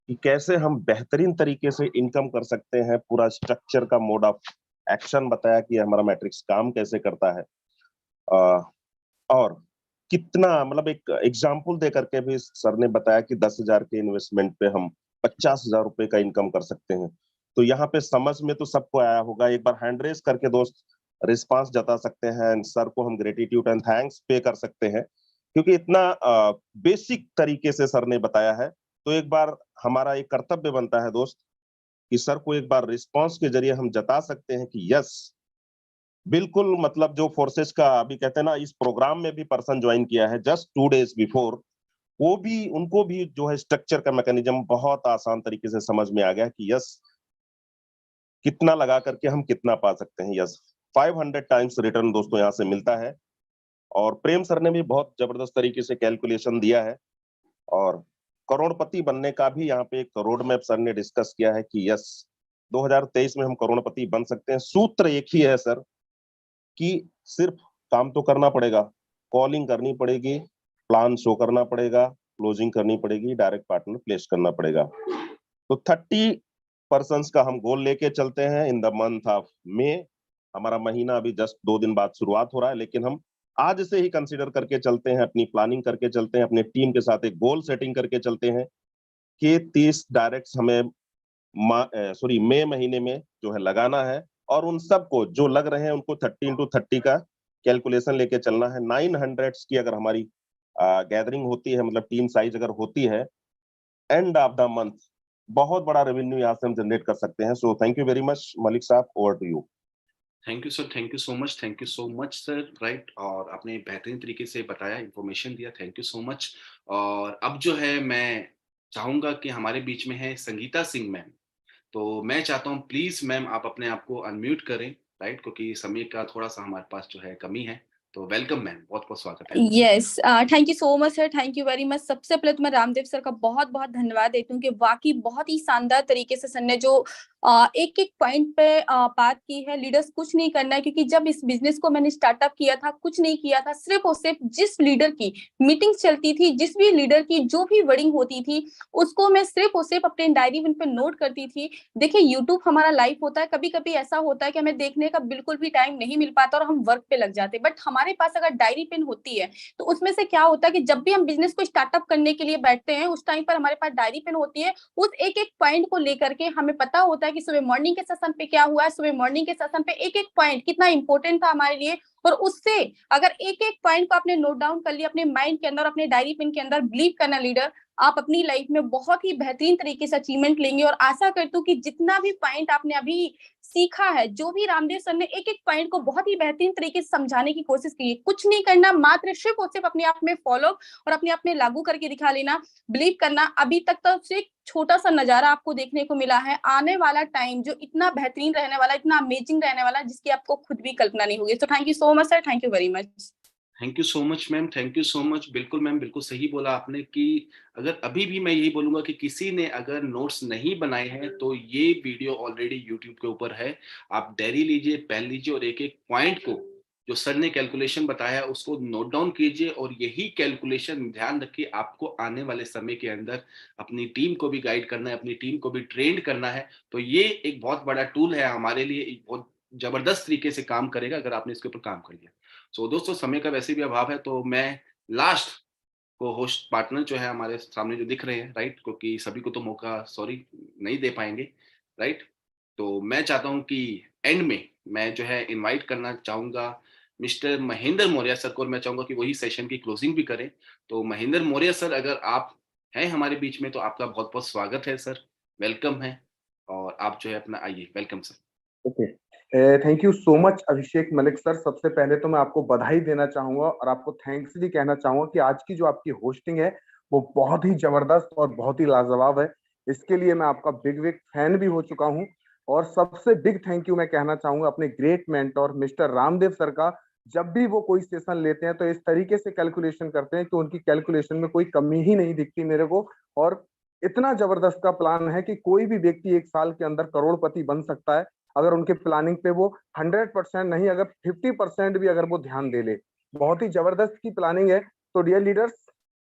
कि कैसे हम बेहतरीन तरीके से इनकम कर सकते हैं। पूरा स्ट्रक्चर का मोड ऑफ एक्शन बताया कि हमारा मैट्रिक्स काम कैसे करता है, और कितना, मतलब एक एग्जाम्पल दे करके भी सर ने बताया कि 10,000 के इन्वेस्टमेंट पे हम 50,000 रुपए का इनकम कर सकते हैं। तो यहाँ पे समझ में तो सबको आया होगा। एक बार हैंड रेस करके दोस्त रिस्पांस जता सकते हैं, सर को हम ग्रेटिट्यूड एंड थैंक्स पे कर सकते हैं, क्योंकि इतना बेसिक तरीके से सर ने बताया है। तो एक बार हमारा एक कर्तव्य बनता है दोस्त कि सर को एक बार रिस्पांस के जरिए हम जता सकते हैं कि यस, बिल्कुल, मतलब जो फोर्सेस का अभी कहते हैं ना, इस प्रोग्राम में भी पर्सन ज्वाइन किया है जस्ट 2 डेज बिफोर, वो भी, उनको भी जो है स्ट्रक्चर का मैकेनिज्म बहुत आसान तरीके से समझ में आ गया कि यस, कितना लगा करके हम कितना पा सकते हैं। यस, 500 टाइम्स रिटर्न दोस्तों यहाँ से मिलता है। और प्रेम सर ने भी बहुत जबरदस्त तरीके से कैलकुलेशन दिया है, और करोड़पति बनने का भी यहाँ पे एक रोड मैप सर ने डिस्कस किया है कि यस, 2023 में हम करोड़पति बन सकते हैं। सूत्र एक ही है सर, कि सिर्फ काम तो करना पड़ेगा, कॉलिंग करनी पड़ेगी, प्लान शो करना पड़ेगा, क्लोजिंग करनी पड़ेगी, डायरेक्ट पार्टनर प्लेस करना पड़ेगा। तो 30% का हम गोल लेके चलते हैं in the month of May. हमारा महीना अभी जस्ट 2 दिन बाद शुरुआत हो रहा है, लेकिन हम आज से ही कंसीडर करके चलते हैं, अपनी प्लानिंग करके चलते हैं, अपने टीम के साथ एक गोल सेटिंग करके चलते हैं कि 30 डायरेक्ट्स हमें मई महीने में जो है लगाना है, और उन सबको जो लग रहे हैं उनको 30 into 30 का कैलकुलेशन लेके चलना है। 900 की अगर हमारी गैदरिंग होती है, मतलब टीम साइज अगर होती है, एंड ऑफ द मंथ बहुत बड़ा रेवेन्यू यहाँ से हम जनरेट कर सकते हैं। So thank you very much Malik साहब, over to you. Thank you sir, thank you so much, thank you so much sir, right. और आपने बेहतरीन तरीके से बताया, इंफॉर्मेशन दिया, थैंक यू सो मच। और अब जो है मैं चाहूंगा कि हमारे बीच में है संगीता सिंह मैम। तो मैं चाहता हूँ प्लीज मैम आप अपने आप को अनम्यूट करें, राइट, क्योंकि समय का थोड़ा सा हमारे पास जो है कमी है। तो वेलकम मैम, बहुत बहुत स्वागत है। Yes, thank you so much sir, thank you very much. सबसे पहले तो मैं रामदेव सर का बहुत बहुत धन्यवाद देती हूँ कि वाकई बहुत ही शानदार तरीके से सर ने जो एक एक पॉइंट पे बात की है। लीडर्स कुछ नहीं करना है, क्योंकि जब इस बिजनेस को मैंने स्टार्टअप किया था कुछ नहीं किया था, सिर्फ और सिर्फ जिस लीडर की मीटिंग चलती थी, जिस भी लीडर की जो भी वर्डिंग होती थी, उसको मैं सिर्फ और सिर्फ अपने डायरी पे नोट करती थी। देखिए, यूट्यूब हमारा लाइफ होता है, कभी कभी ऐसा होता है कि हमें देखने का बिल्कुल भी टाइम नहीं मिल पाता और हम वर्क पे लग जाते, बट हमारे पास अगर डायरी पेन होती है तो उसमें से क्या होता है कि जब भी हम बिजनेस को स्टार्टअप करने के लिए बैठते हैं उस टाइम पर हमारे पास डायरी पेन होती है। उस एक एक पॉइंट को लेकर के हमें पता होता है कि सुबह मॉर्निंग के सेशन पे क्या हुआ है, सुबह मॉर्निंग के सेशन पे एक एक पॉइंट कितना इंपॉर्टेंट था हमारे लिए। और उससे अगर एक एक पॉइंट को आपने नोट डाउन कर लिया अपने माइंड के अंदर, अपने डायरी पेन के अंदर, बिलीव करना लीडर, आप अपनी लाइफ में बहुत ही बेहतरीन तरीके से अचीवमेंट लेंगे। और आशा करती हूँ कि जितना भी पॉइंट आपने अभी सीखा है, जो भी रामदेव सर ने एक एक पॉइंट को बहुत ही बेहतरीन तरीके से समझाने की कोशिश की है, कुछ नहीं करना, मात्र सिर्फ और सिर्फ अपने आप में फॉलो और अपने आप में लागू करके दिखा लेना। बिलीव करना, अभी तक तो सिर्फ छोटा सा नजारा आपको देखने को मिला है, आने वाला टाइम जो इतना बेहतरीन रहने वाला, इतना अमेजिंग रहने वाला, जिसकी आपको खुद भी कल्पना नहीं होगी। तो thank you so much sir, thank you very much. Thank you so much ma'am, thank you so much. बिल्कुल मैम, बिल्कुल सही बोला आपने कि अगर अभी भी मैं यही बोलूंगा कि किसी ने अगर नोट्स नहीं बनाए हैं तो ये वीडियो ऑलरेडी यूट्यूब के ऊपर है। आप डायरी लीजिए, पेन लीजिए, और एक एक पॉइंट को जो सर ने कैलकुलेशन बताया उसको नोट डाउन कीजिए, और यही कैलकुलेशन ध्यान रखिए, आपको आने वाले समय के अंदर अपनी टीम को भी गाइड करना है, अपनी टीम को भी ट्रेंड करना है। तो ये एक बहुत बड़ा टूल है हमारे लिए, एक बहुत जबरदस्त तरीके से काम करेगा अगर आपने इसके ऊपर काम कर लिया। सो दोस्तों, समय का वैसे भी अभाव है, तो मैं लास्ट को होस्ट पार्टनर जो है हमारे सामने जो दिख रहे हैं, राइट, क्योंकि सभी को तो मौका सॉरी नहीं दे पाएंगे, राइट। तो मैं चाहता हूं कि एंड में मैं जो है इनवाइट करना चाहूंगा मिस्टर महेंद्र मौर्य सर को, और मैं चाहूंगा कि वही सेशन की क्लोजिंग भी करें। तो महेंद्र मौर्य सर, अगर आप हैं हमारे बीच में तो आपका बहुत बहुत स्वागत है सर, वेलकम है, और आप जो है अपना आइए, welcome sir. Okay, thank you so much Abhishek Malik sir. सबसे पहले तो मैं आपको बधाई देना चाहूंगा और आपको थैंक्स भी कहना चाहूंगा कि आज की जो आपकी होस्टिंग है वो बहुत ही जबरदस्त और बहुत ही लाजवाब है। इसके लिए मैं आपका बिग बिग फैन भी हो चुका हूं। और सबसे बिग थैंक यू मैं कहना चाहूंगा अपने great mentor mister Ramdev sir का। जब भी वो कोई सेशन लेते हैं तो इस तरीके से कैलकुलेशन करते हैं कि उनकी कैलकुलेशन में कोई कमी ही नहीं दिखती मेरे को। और इतना जबरदस्त का प्लान है कि कोई भी व्यक्ति 1 साल के अंदर करोड़पति बन सकता है अगर उनके प्लानिंग पे वो 100% नहीं, अगर 50% भी अगर वो ध्यान दे ले। बहुत ही जबरदस्त की प्लानिंग है। तो डियर लीडर्स,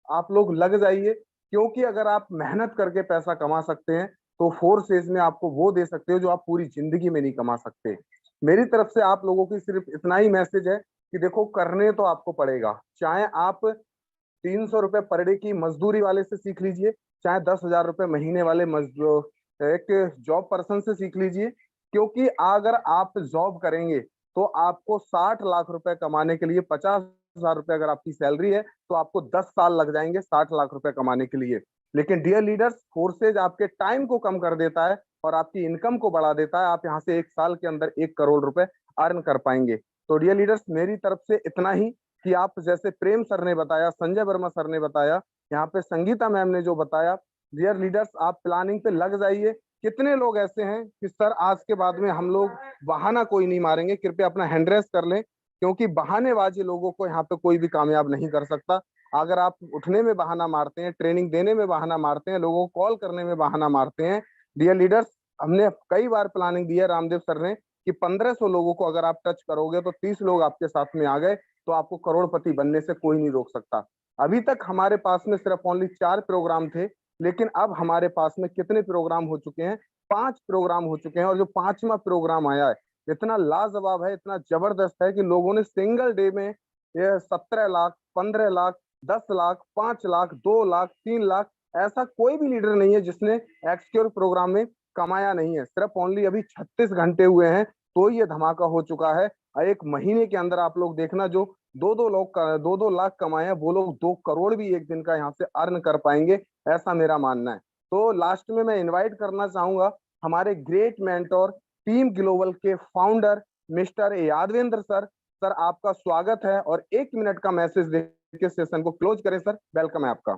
आप लोग लग जाइए, क्योंकि अगर आप मेहनत करके पैसा कमा सकते हैं तो 4 फेज में आपको वो दे सकते हो जो आप पूरी जिंदगी में नहीं कमा सकते। मेरी तरफ से आप लोगों की सिर्फ इतना ही मैसेज है कि देखो, करने तो आपको पड़ेगा। चाहे आप 300 रुपए पर डे की मजदूरी वाले से सीख लीजिए, चाहे 10,000 रुपए महीने वाले मजदूर एक जॉब पर्सन से सीख लीजिए। क्योंकि अगर आप जॉब करेंगे तो आपको 60 लाख रुपए कमाने के लिए 50,000 रुपए अगर आपकी सैलरी है तो आपको 10 साल लग जाएंगे 60 लाख रुपए कमाने के लिए। लेकिन डियर लीडर्स, फोर्सेज आपके टाइम को कम कर देता है और आपकी इनकम को बढ़ा देता है। आप यहाँ से 1 साल के अंदर 1 करोड़ रुपए अर्न कर पाएंगे। तो डियर लीडर्स, मेरी तरफ से इतना ही कि आप जैसे प्रेम सर ने बताया, संजय वर्मा सर ने बताया, यहाँ पे संगीता मैम ने जो बताया, डियर लीडर्स आप प्लानिंग पे लग जाइए। कितने लोग ऐसे हैं कि सर आज के बाद में हम लोग बहाना कोई नहीं मारेंगे, कृपया अपना हैंड रेस कर लें, क्योंकि बहानेबाजी लोगों को यहाँ पे कोई भी कामयाब नहीं कर सकता। अगर आप उठने में बहाना मारते हैं, ट्रेनिंग देने में बहाना मारते हैं, लोगों को कॉल करने में बहाना मारते हैं, डियर लीडर्स, हमने कई बार प्लानिंग दी है रामदेव सर ने कि 1500 लोगों को अगर आप टच करोगे तो 30 लोग आपके साथ में आ गए तो आपको करोड़पति बनने से कोई नहीं रोक सकता। अभी तक हमारे पास में सिर्फ ओनली 4 प्रोग्राम थे, लेकिन अब हमारे पास में कितने प्रोग्राम हो चुके हैं? 5 प्रोग्राम हो चुके हैं। और जो 5वां प्रोग्राम आया है इतना लाजवाब है, इतना जबरदस्त है कि लोगों ने सिंगल डे में ये 17 लाख, 15 लाख, 10 लाख, 5 लाख, 2 लाख, 3 लाख, ऐसा कोई भी लीडर नहीं है जिसने एक्सक्योर प्रोग्राम में कमाया नहीं है। सिर्फ ओनली अभी 36 घंटे हुए हैं तो ये धमाका हो चुका है। 1 महीने के अंदर आप लोग देखना, जो 2-2 लाख कमाए हैं वो लोग 2 करोड़ भी एक दिन का यहाँ से अर्न कर पाएंगे, ऐसा मेरा मानना है। तो लास्ट में मैं इनवाइट करना चाहूंगा हमारे ग्रेट मेंटोर टीम ग्लोबल के founder mister Yadvendra sir. Sir आपका स्वागत है और 1 मिनट का मैसेज देके सेशन को क्लोज करें सर। वेलकम है आपका।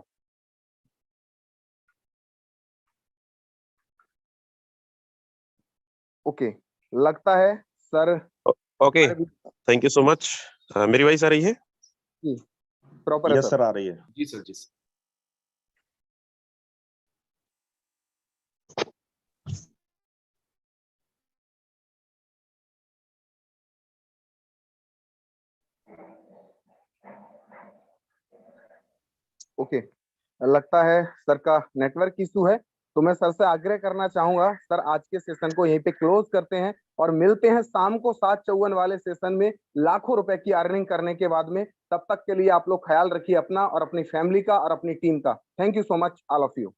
ओके, लगता है sir okay, thank you so much. मेरी वॉइस आ रही है? प्रॉपर है यस सर, आ रही है। जी सर, जी सर। ओके, लगता है सर का नेटवर्क इशू है, तो मैं सर से आग्रह करना चाहूंगा सर आज के सेशन को यहीं पे क्लोज करते हैं और मिलते हैं शाम को 7:54 वाले सेशन में लाखों रुपए की अर्निंग करने के बाद में। तब तक के लिए आप लोग ख्याल रखिए अपना और अपनी फैमिली का और अपनी टीम का। Thank you so much all of you.